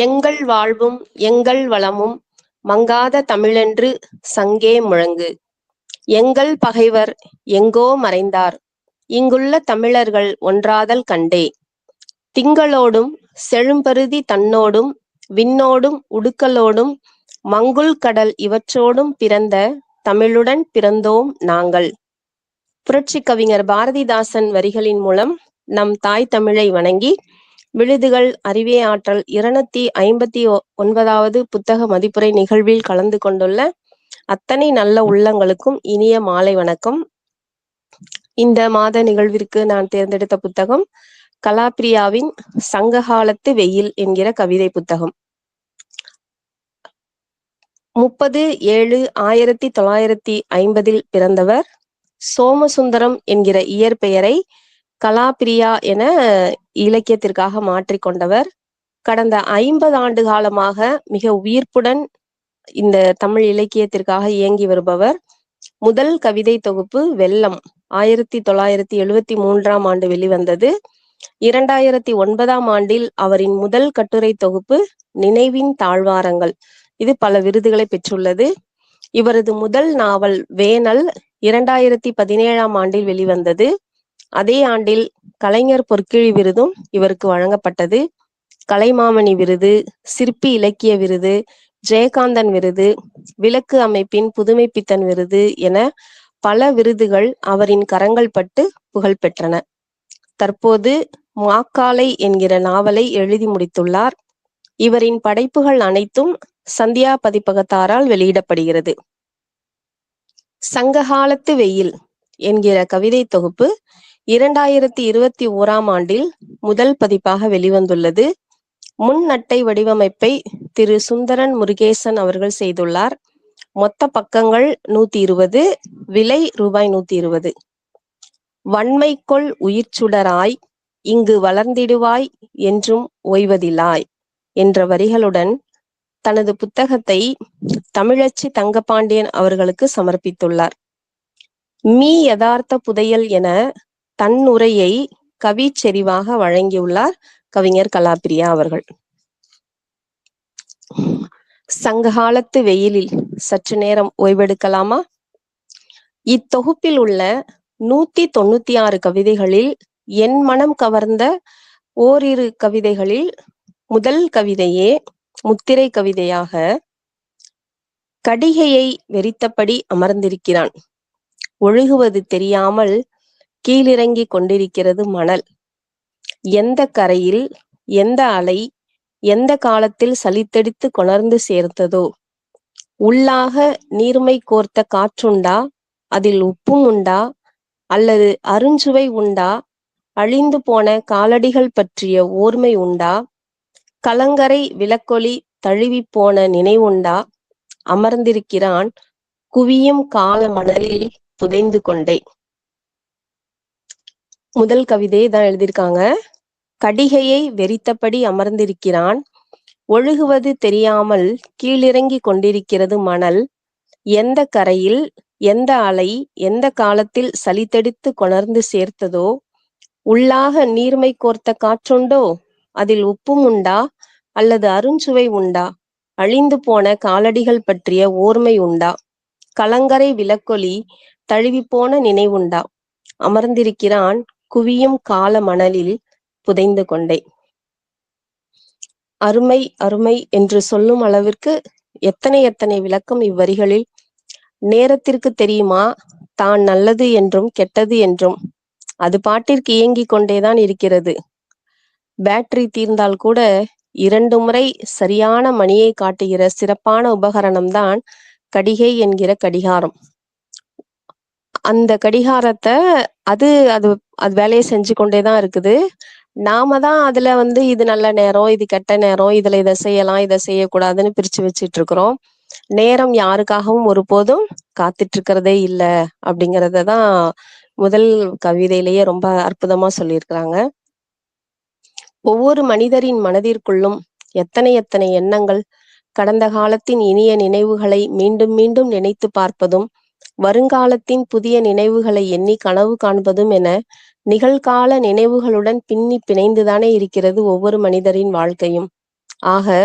எங்கள் வாழ்வும் எங்கள் வளமும் மங்காத தமிழென்று சங்கே முழங்கு. எங்கள் பகைவர் எங்கோ மறைந்தார், இங்குள்ள தமிழர்கள் ஒன்றாதல் கண்டே. திங்களோடும் செழும்பருதி தன்னோடும் விண்ணோடும் உடுக்கலோடும் மங்குல் கடல் இவற்றோடும் பிறந்த தமிழுடன் பிறந்தோம் நாங்கள். புரட்சி கவிஞர் பாரதிதாசன் வரிகளின் மூலம் நம் தாய் தமிழை வணங்கி விழுதுகள் அறிவே ஆற்றல் 259வது புத்தக மதிப்புரை நிகழ்வில் கலந்து கொண்டுள்ள அத்தனை நல்ல உள்ளங்களுக்கும் இனிய மாலை வணக்கம். இந்த மாத நிகழ்விற்கு நான் தேர்ந்தெடுத்த புத்தகம் கலாப்ரியாவின் சங்ககாலத்து வெயில் என்கிற கவிதை புத்தகம். 30/7/1950 பிறந்தவர். சோமசுந்தரம் என்கிற இயற்பெயரை கலாப்ரியா என இலக்கியத்திற்காக மாற்றிக்கொண்டவர். கடந்த 50 ஆண்டு காலமாக மிக உயிர்ப்புடன் இந்த தமிழ் இலக்கியத்திற்காக இயங்கி வருபவர். முதல் கவிதை தொகுப்பு வெள்ளம் 1973ஆம் ஆண்டு வெளிவந்தது. 2009ஆம் ஆண்டில் அவரின் முதல் கட்டுரை தொகுப்பு நினைவின் தாழ்வாரங்கள், இது பல விருதுகளை பெற்றுள்ளது. இவரது முதல் நாவல் வேனல் 2017ஆம் ஆண்டில் வெளிவந்தது. அதே ஆண்டில் கலைஞர் பொற்கிழி விருதும் இவருக்கு வழங்கப்பட்டது. கலைமாமணி விருது, சிற்பி இலக்கிய விருது, ஜெயகாந்தன் விருது, விளக்கு அமைப்பின் புதுமைப்பித்தன் விருது என பல விருதுகள் அவரின் கரங்கள் பட்டு புகழ் பெற்றன. தற்போது மாக்காலை என்கிற நாவலை எழுதி முடித்துள்ளார். இவரின் படைப்புகள் அனைத்தும் சந்தியா பதிப்பகத்தாரால் வெளியிடப்படுகிறது. சங்ககாலத்து வெயில் என்கிற கவிதை தொகுப்பு 2021ஆம் ஆண்டில் முதல் பதிப்பாக வெளிவந்துள்ளது. முன் அட்டை வடிவமைப்பை திரு சுந்தரன் முருகேசன் அவர்கள் செய்துள்ளார். மொத்த பக்கங்கள் 120, விலை ரூபாய் 120. வன்மைக்கொள் உயிர்ச்சுடராய் இங்கு வளர்ந்திடுவாய் என்றும் ஓய்வதிலாய் என்ற வரிகளுடன் தனது புத்தகத்தை தமிழச்சி தங்கபாண்டியன் அவர்களுக்கு சமர்ப்பித்துள்ளார். மீ யதார்த்த புதையல் என தன் உரையை கவி செறிவாக வழங்கியுள்ளார் கவிஞர் கலாப்ரியா அவர்கள். சங்ககாலத்து வெயிலில் சற்று நேரம் ஓய்வெடுக்கலாமா? இத்தொகுப்பில் உள்ள 196 கவிதைகளில் என் மனம் கவர்ந்த ஓரிரு கவிதைகளில் முதல் கவிதையே முத்திரை கவிதையாக கடிகையை வெறித்தபடி அமர்ந்திருக்கிறான், ஒழுகுவது தெரியாமல் கீழிறங்கி கொண்டிருக்கிறது மணல். எந்த கரையில் எந்த அலை எந்த காலத்தில் சலித்தெடுத்து கொணர்ந்து சேர்த்ததோ, உள்ளாக நீர்மை கோர்த்த காற்றுண்டா, அதில் உப்பும் உண்டா, அல்லது அருஞ்சுவை உண்டா, அழிந்து போன காலடிகள் பற்றிய ஓர்மை உண்டா, கலங்கரை விளக்கொளி தழுவி போன நினைவுண்டா, அமர்ந்திருக்கிறான் குவியும் கால மணலில் புதைந்து கொண்டே. முதல் கவிதையை தான் எழுதியிருக்காங்க. கடிகையை வெறித்தபடி அமர்ந்திருக்கிறான், ஒழுகுவது தெரியாமல் கீழிறங்கி கொண்டிருக்கிறது மணல். எந்த கரையில் எந்த அலை எந்த காலத்தில் சலித்தெடுத்து கொணர்ந்து சேர்த்ததோ, உள்ளாக நீர்மை கோர்த்த காற்றுண்டோ, அதில் உப்பும் உண்டா, அல்லது அருஞ்சுவை உண்டா, அழிந்து போன காலடிகள் பற்றிய ஓர்மை உண்டா, கலங்கரை விளக்கொளி தழுவிப்போன நினைவுண்டா, அமர்ந்திருக்கிறான் குவியும் கால மணலில் புதைந்து கொண்டே. அருமை அருமை என்று சொல்லும் அளவிற்கு எத்தனை எத்தனை விளக்கம் இவ்வரிகளில். நேரத்திற்கு தெரியுமா தான் நல்லது என்றும் கெட்டது என்றும், அது பாட்டிற்கு இயங்கிக் கொண்டேதான் இருக்கிறது. பேட்டரி தீர்ந்தால் கூட 2 முறை சரியான மணியை காட்டுகிற சிறப்பான உபகரணம்தான் கடிகை என்கிற கடிகாரம். அந்த கடிகாரத்தை அது அது அது வேலையை செஞ்சு கொண்டேதான் இருக்குது. நாம தான் அதுல இது நல்ல நேரம், இது கெட்ட நேரம், இதுல இதை செய்யலாம், இதை செய்யக்கூடாதுன்னு பிரிச்சு வச்சிட்டு இருக்கிறோம். நேரம் யாருக்காகவும் ஒருபோதும் காத்துட்டு இருக்கிறதே இல்லை அப்படிங்கிறத தான் முதல் கவிதையிலேயே ரொம்ப அற்புதமா சொல்லியிருக்கிறாங்க. ஒவ்வொரு மனிதரின் மனதிற்குள்ளும் எத்தனை எத்தனை எண்ணங்கள். கடந்த காலத்தின் இனிய நினைவுகளை மீண்டும் மீண்டும் நினைத்து பார்ப்பதும், வருங்காலத்தின் புதிய நினைவுகளை எண்ணி கனவு காண்பதும் என நிகழ்கால நினைவுகளுடன் பின்னி பிணைந்துதானே இருக்கிறது ஒவ்வொரு மனிதரின் வாழ்க்கையும். ஆக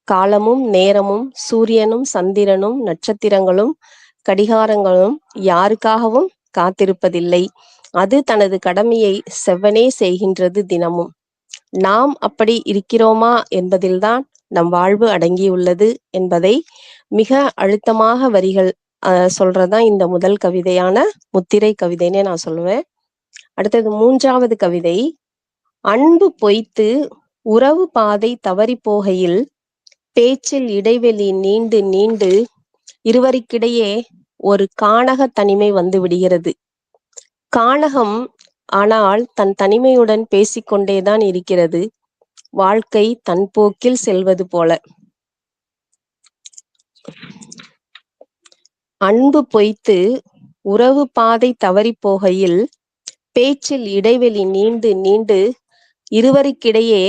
காலமும் நேரமும் சூரியனும் சந்திரனும் நட்சத்திரங்களும் கடிகாரங்களும் யாருக்காகவும் காத்திருப்பதில்லை. அது தனது கடமையை செவ்வனே செய்கின்றது தினமும். நாம் அப்படி இருக்கிறோமா என்பதில்தான் நம் வாழ்வு அடங்கியுள்ளது என்பதை மிக அழுத்தமாக வரிகள் சொல்றதுதான் இந்த முதல் கவிதையான முத்திரை கவிதைன்னே நான் சொல்லுவேன். அடுத்தது 3வது கவிதை. அன்பு பொய்த்து உறவு பாதை தவறி போகையில் பேச்சில் இடைவெளி நீண்டு நீண்டு இருவருக்கிடையே ஒரு கானக தனிமை வந்து விடுகிறது. கானகம் ஆனால் தன் தனிமையுடன் பேசிக்கொண்டேதான் இருக்கிறது. வாழ்க்கை தன் போக்கில் செல்வது போல. அன்பு பொய்த்து உறவு பாதை தவறி போகையில் பேச்சில் இடைவெளி நீண்டு நீண்டு இருவருக்கிடையே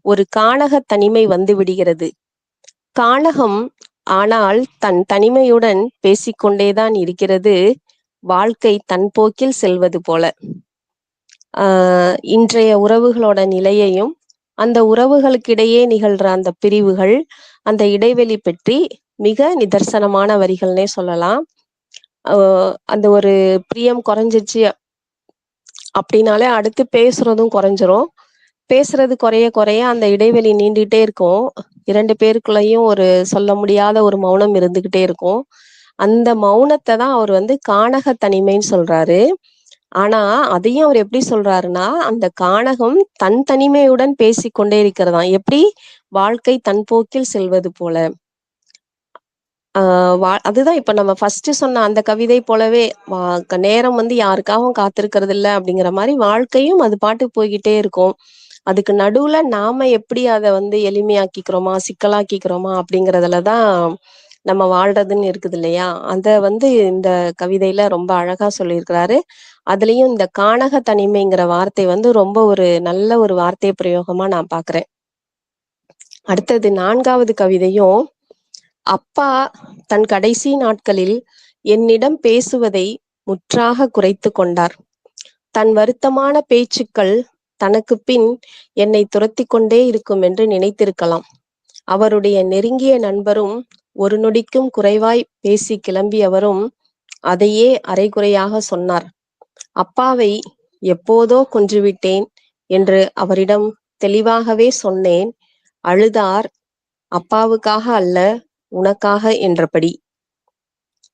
ஒரு கானக தனிமை வந்து விடுகிறது. கானகம் ஆனால் தன் தனிமையுடன் பேசிக்கொண்டேதான் இருக்கிறது. வாழ்க்கை தன் போக்கில் செல்வது போல. இன்றைய உறவுகளோட நிலையையும் அந்த உறவுகளுக்கிடையே நிகழ்ற அந்த பிரிவுகள், அந்த இடைவெளி பற்றி மிக நிதர்சனமான வரிகள்னே சொல்லலாம். அந்த ஒரு பிரியம் குறைஞ்சிருச்சு அப்படின்னாலே அடுத்து பேசுறதும் குறைஞ்சிரும். பேசுறது குறைய குறைய அந்த இடைவெளி நீண்டுகிட்டே இருக்கும். 2 பேருக்குள்ளேயும் ஒரு சொல்ல முடியாத ஒரு மௌனம் இருந்துகிட்டே இருக்கும். அந்த மௌனத்தை தான் அவர் வந்து கானக தனிமைன்னு சொல்றாரு. ஆனா அதையும் அவர் எப்படி சொல்றாருன்னா, அந்த கானகம் தன் தனிமையுடன் பேசிக்கொண்டே இருக்கிறதாம். எப்படி? வாழ்க்கை தன் போக்கில் செல்வது போல. அதுதான் இப்ப நம்ம ஃபர்ஸ்ட் சொன்ன அந்த கவிதை போலவே, நேரம் வந்து யாருக்காகவும் காத்திருக்கிறது இல்ல அப்படிங்கிற மாதிரி வாழ்க்கையும் அது பாட்டுக்கு போய்கிட்டே இருக்கும். அதுக்கு நடுவுல நாம எப்படி அதை வந்து எளிமையாக்கிக்கிறோமா, சிக்கலாக்கிக்கிறோமா அப்படிங்கிறதுலதான் நம்ம வாழ்றதுன்னு இருக்குது இல்லையா? அத வந்து இந்த கவிதையில ரொம்ப அழகா சொல்லியிருக்கிறாரு. அதுலயும் இந்த கானக தனிமைங்கிற வார்த்தை வந்து ரொம்ப ஒரு நல்ல ஒரு வார்த்தை பிரயோகமா நான் பாக்குறேன். அடுத்தது 4வது கவிதையும், அப்பா தன் கடைசி நாட்களில் என்னிடம் பேசுவதை முற்றாக குறைத்து கொண்டார். தன் வருத்தமான பேச்சுக்கள் தனக்கு பின் என்னை துரத்தி கொண்டே இருக்கும் என்று நினைத்திருக்கலாம். அவருடைய நெருங்கிய நண்பரும் ஒரு நொடிக்கும் குறைவாய் பேசி கிளம்பியவரும் அதையே அரைகுறையாக சொன்னார். அப்பாவை எப்போதோ கொன்றுவிட்டேன் என்று அவரிடம் தெளிவாகவே சொன்னேன். அழுதார். அப்பாவுக்காக அல்ல, உனக்காக என்றபடி.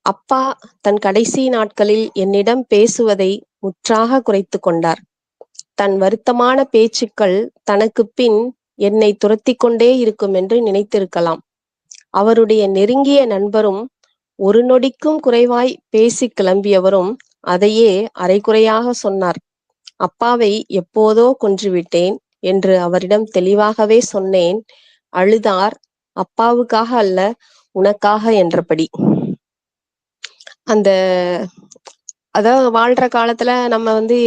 அப்பா தன் கடைசி நாட்களில் என்னிடம் பேசுவதை முற்றாக குறைத்து கொண்டார். தன் வருத்தமான பேச்சுக்கள் தனக்கு பின் என்னை துரத்தி கொண்டே இருக்கும் என்று நினைத்திருக்கலாம். அவருடைய நெருங்கிய நண்பரும் ஒரு நொடிக்கும் குறைவாய் பேசி கிளம்பியவரும் அதையே அரைகுறையாக சொன்னார். அப்பாவை எப்போதோ கொன்றுவிட்டேன் என்று அவரிடம் தெளிவாகவே சொன்னேன். அழுதார். அப்பாவுக்காக அல்ல, உனக்காக என்றபடி. அந்த அதாவது வாழ்ற காலத்துல நம்ம வந்து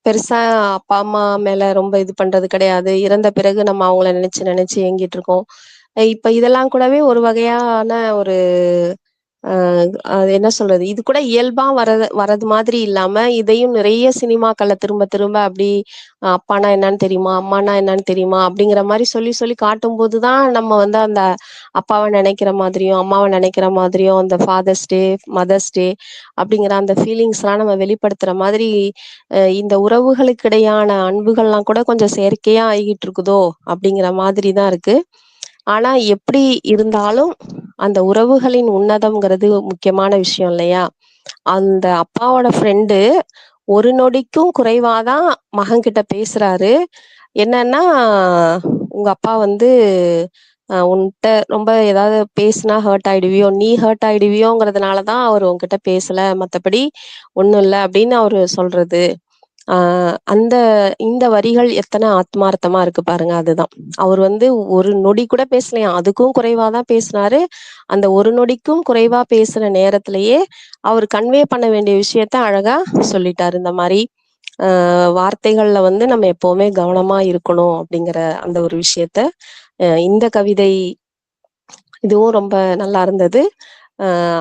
பெருசா அப்பா அம்மா மேல ரொம்ப இது பண்றது கிடையாது. இறந்த பிறகு நம்ம அவங்கள நினைச்சு நினைச்சு ஏங்கிட்டு இருக்கோம். இப்ப இதெல்லாம் கூடவே ஒரு வகையான ஒரு அது என்ன சொல்றது, இது கூட இயல்பா வரது மாதிரி இல்லாம இதையும் நிறைய சினிமாக்கள்ல திரும்ப திரும்ப அப்படி அப்பானா என்னன்னு தெரியுமா, அம்மானா என்னன்னு தெரியுமா அப்படிங்கிற மாதிரி சொல்லி சொல்லி காட்டும் போதுதான் நம்ம வந்து அந்த அப்பாவை நினைக்கிற மாதிரியும் அம்மாவை நினைக்கிற மாதிரியும் அந்த ஃபாதர்ஸ் டே, மதர்ஸ் டே அப்படிங்கிற அந்த ஃபீலிங்ஸ் எல்லாம் நம்ம வெளிப்படுத்துற மாதிரி இந்த உறவுகளுக்கு இடையான அன்புகள்லாம் கூட கொஞ்சம் செயற்கையா ஆகிட்டு இருக்குதோ அப்படிங்கிற மாதிரி தான் இருக்கு. ஆனா எப்படி இருந்தாலும் அந்த உறவுகளின் உன்னதம்ங்கிறது முக்கியமான விஷயம் இல்லையா? அந்த அப்பாவோட ஃப்ரெண்டு ஒரு நொடிக்கும் குறைவாதான் மகன்கிட்ட பேசுறாரு. என்னன்னா, உங்க அப்பா வந்து உன்கிட்ட ரொம்ப ஏதாவது பேசினா ஹர்ட் ஆயிடுவியோ, நீ ஹர்ட் ஆயிடுவியோங்கிறதுனாலதான் அவர் உன்கிட்ட பேசல, மத்தபடி ஒண்ணும் இல்லை அப்படின்னு அவரு சொல்றது. அந்த இந்த வரிகள் எத்தனை ஆத்மார்த்தமா இருக்கு பாருங்க. அதுதான் அவர் வந்து ஒரு நொடி கூட பேசலையாம், அதுக்கும் குறைவாதான் பேசினாரு. அந்த ஒரு நொடிக்கும் குறைவா பேசுற நேரத்திலேயே அவர் கன்வே பண்ண வேண்டிய விஷயத்த அழகா சொல்லிட்டாரு. இந்த மாதிரி வார்த்தைகள்ல வந்து நம்ம எப்பவுமே கவனமா இருக்கணும் அப்படிங்கிற அந்த ஒரு விஷயத்த இந்த கவிதை இதுவும் ரொம்ப நல்லா இருந்தது.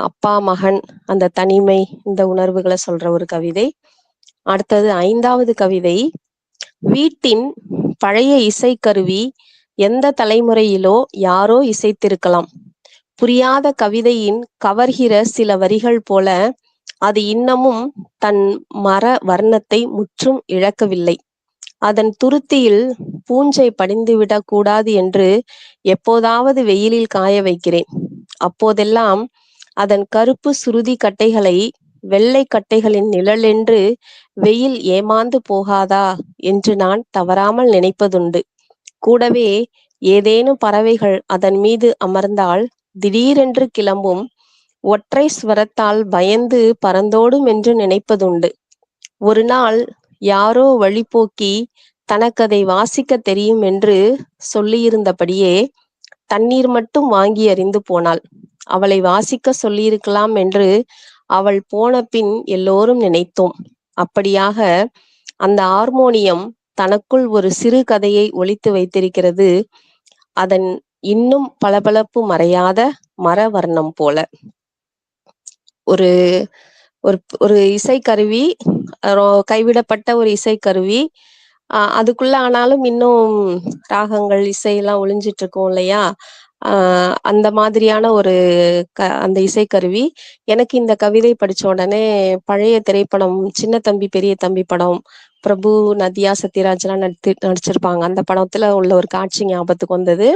அப்பா மகன் அந்த தனிமை, இந்த உணர்வுகளை சொல்ற ஒரு கவிதை. அடுத்தது 5வது கவிதை. வீட்டின் பழைய இசைக்கருவி எந்த தலைமுறையிலோ யாரோ இசைத்திருக்கலாம். புரியாத கவிதையின் கவர்கிற சில வரிகள் போல அது இன்னமும் தன் மர வர்ணத்தை முற்றும் இழக்கவில்லை. அதன் துருத்தியில் பூஞ்சை படிந்துவிடக் கூடாது என்று எப்போதாவது வெயிலில் காய வைக்கிறேன். அப்போதெல்லாம் அதன் கருப்பு சுருதி கட்டைகளை வெள்ளை கட்டைகளின் நிழலென்று வெயில் ஏமாந்து போகாதா என்று நான் தவறாமல் நினைப்பதுண்டு. கூடவே ஏதேனும் பறவைகள் அதன் மீது அமர்ந்தால் திடீரென்று கிளம்பும் ஒற்றை ஸ்வரத்தால் பயந்து பறந்தோடும் என்று நினைப்பதுண்டு. ஒரு நாள் யாரோ வழிப்போக்கி தனக்கதை வாசிக்கத் தெரியும் என்று சொல்லியிருந்தபடியே தண்ணீர் மட்டும் வாங்கி அறிந்து போனாள். அவளை வாசிக்க சொல்லியிருக்கலாம் என்று அவள் போன பின் எல்லோரும் நினைத்தோம். அப்படியாக அந்த ஹார்மோனியம் தனக்குள் ஒரு சிறு கதையை ஒளித்து வைத்திருக்கிறது. அதன் இன்னும் பளபளப்பு மறையாத மர வர்ணம் போல. ஒரு ஒரு ஒரு இசைக்கருவி, கைவிடப்பட்ட ஒரு இசைக்கருவி. அதுக்குள்ள ஆனாலும் இன்னும் ராகங்கள், இசையெல்லாம் ஒளிஞ்சிட்டு இருக்கும் இல்லையா? அந்த மாதிரியான ஒரு அந்த இசைக்கருவி. எனக்கு இந்த கவிதை படிச்ச உடனே பழைய திரைப்படம் சின்ன தம்பி பெரிய தம்பி படம், பிரபு, நதியா, சத்யராஜ்லாம் நடிச்சிருப்பாங்க. அந்த படத்துல உள்ள ஒரு காட்சி ஞாபகத்துக்கு வந்தது.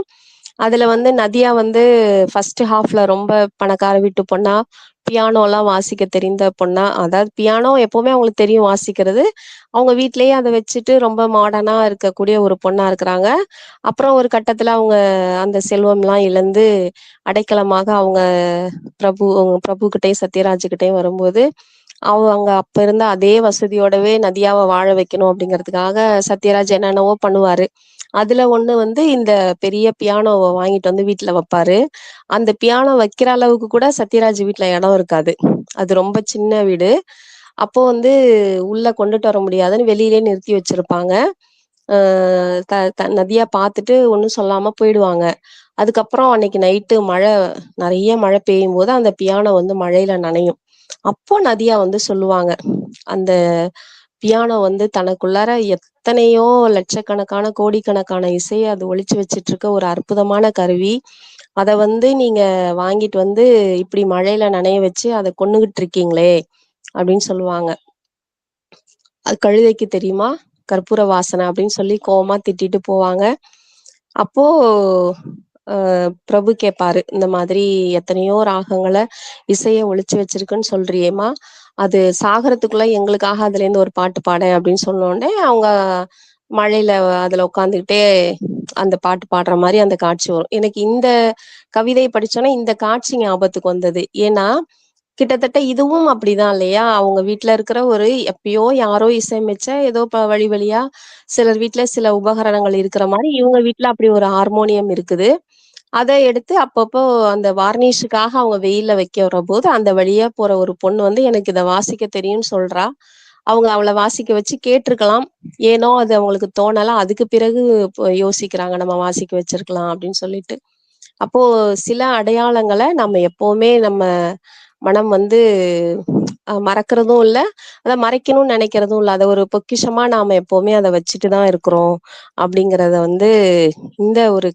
அதுல நதியா ஃபர்ஸ்ட் ஹாஃப்ல ரொம்ப பணக்கார வீட்டு பொண்ணா, பியானோலாம் வாசிக்க தெரிந்த பொண்ணா, அதாவது பியானோ எப்பவுமே அவங்களுக்கு தெரியும் வாசிக்கிறது. அவங்க வீட்லயே அதை வச்சுட்டு ரொம்ப மாடர்னா இருக்கக்கூடிய ஒரு பொண்ணா இருக்கிறாங்க. அப்புறம் ஒரு கட்டத்துல அவங்க அந்த செல்வம்லாம் இழந்து அடைக்கலமாக அவங்க பிரபு கிட்டையும் சத்யராஜ் கிட்டையும் வரும்போது, அவங்க அப்ப இருந்த அதே வசதியோடவே நதியாவை வாழ வைக்கணும் அப்படிங்கிறதுக்காக சத்யராஜ் என்னென்னவோ பண்ணுவாரு. அதுல ஒண்ணு இந்த பெரிய பியானோவை வாங்கிட்டு வீட்டுல வைப்பாரு. அந்த பியானோ வைக்கிற அளவுக்கு கூட சத்யராஜ் வீட்டுல இடம் இருக்காது. அது ரொம்ப சின்ன வீடு. அப்போ உள்ள கொண்டுட்டு வர முடியாதுன்னு வெளியிலே நிறுத்தி வச்சிருப்பாங்க. நதியா பார்த்துட்டு ஒன்றும் சொல்லாம போயிடுவாங்க. அதுக்கப்புறம் அன்னைக்கு நைட்டு நிறைய மழை பெய்யும் போது அந்த பியானோ மழையில நனையும். அப்போ நதியா சொல்லுவாங்க, அந்த பியானோ தனக்குள்ளார எத்தனையோ லட்சக்கணக்கான கோடிக்கணக்கான இசையை அது ஒழிச்சு வச்சிட்டு இருக்க ஒரு அற்புதமான கருவி. அதை நீங்க வாங்கிட்டு இப்படி மழையில நனைய வச்சு அதை கொன்னுகிட்டு இருக்கீங்களே அப்படின்னு சொல்லுவாங்க. அது கழுதைக்கு தெரியுமா கற்பூர வாசனை அப்படின்னு சொல்லி கோவமா திட்டிட்டு போவாங்க. அப்போ பிரபு கேட்பாரு, இந்த மாதிரி எத்தனையோ ராகங்களை இசையை ஒழிச்சு வச்சிருக்குன்னு சொல்றியேமா, அது சாகரத்துக்குள்ள எங்களுக்காக அதுல இருந்து ஒரு பாட்டு பாட அப்படின்னு சொன்னோடனே அவங்க மழையில அதுல உட்காந்துக்கிட்டே அந்த பாட்டு பாடுற மாதிரி அந்த காட்சி வரும். எனக்கு இந்த கவிதையை படிச்சோன்னா இந்த காட்சி ஞாபகத்துக்கு வந்தது. ஏன்னா கிட்டத்தட்ட இதுவும் அப்படிதான் இல்லையா? அவங்க வீட்டுல இருக்கிற ஒரு எப்பயோ யாரோ இசையமைச்ச ஏதோ வழி வழியா சிலர் வீட்டுல சில உபகரணங்கள் இருக்கிற மாதிரி இவங்க வீட்டுல அப்படி ஒரு ஹார்மோனியம் இருக்குது. அதை எடுத்து அப்பப்போ அந்த வார்னிஷுக்காக அவங்க வெயில்ல வைக்கிற போது அந்த வழியா போற ஒரு பொண்ணு எனக்கு இதை வாசிக்க தெரியும்னு சொல்றா. அவங்க அவளை வாசிக்க வச்சு கேட்டிருக்கலாம். ஏனோ அது அவங்களுக்கு தோணலாம். அதுக்கு பிறகு யோசிக்கிறாங்க, நம்ம வாசிக்க வச்சிருக்கலாம் அப்படின்னு சொல்லிட்டு. அப்போ சில அடையாளங்களை நம்ம எப்பவுமே நம்ம மனம் மறக்கிறதும் இல்லை, அதை மறைக்கணும்னு நினைக்கிறதும் இல்லை. அதை ஒரு பொக்கிஷமா நாம எப்பவுமே அதை வச்சுட்டு தான் இருக்கிறோம் அப்படிங்கிறத இந்த ஒரு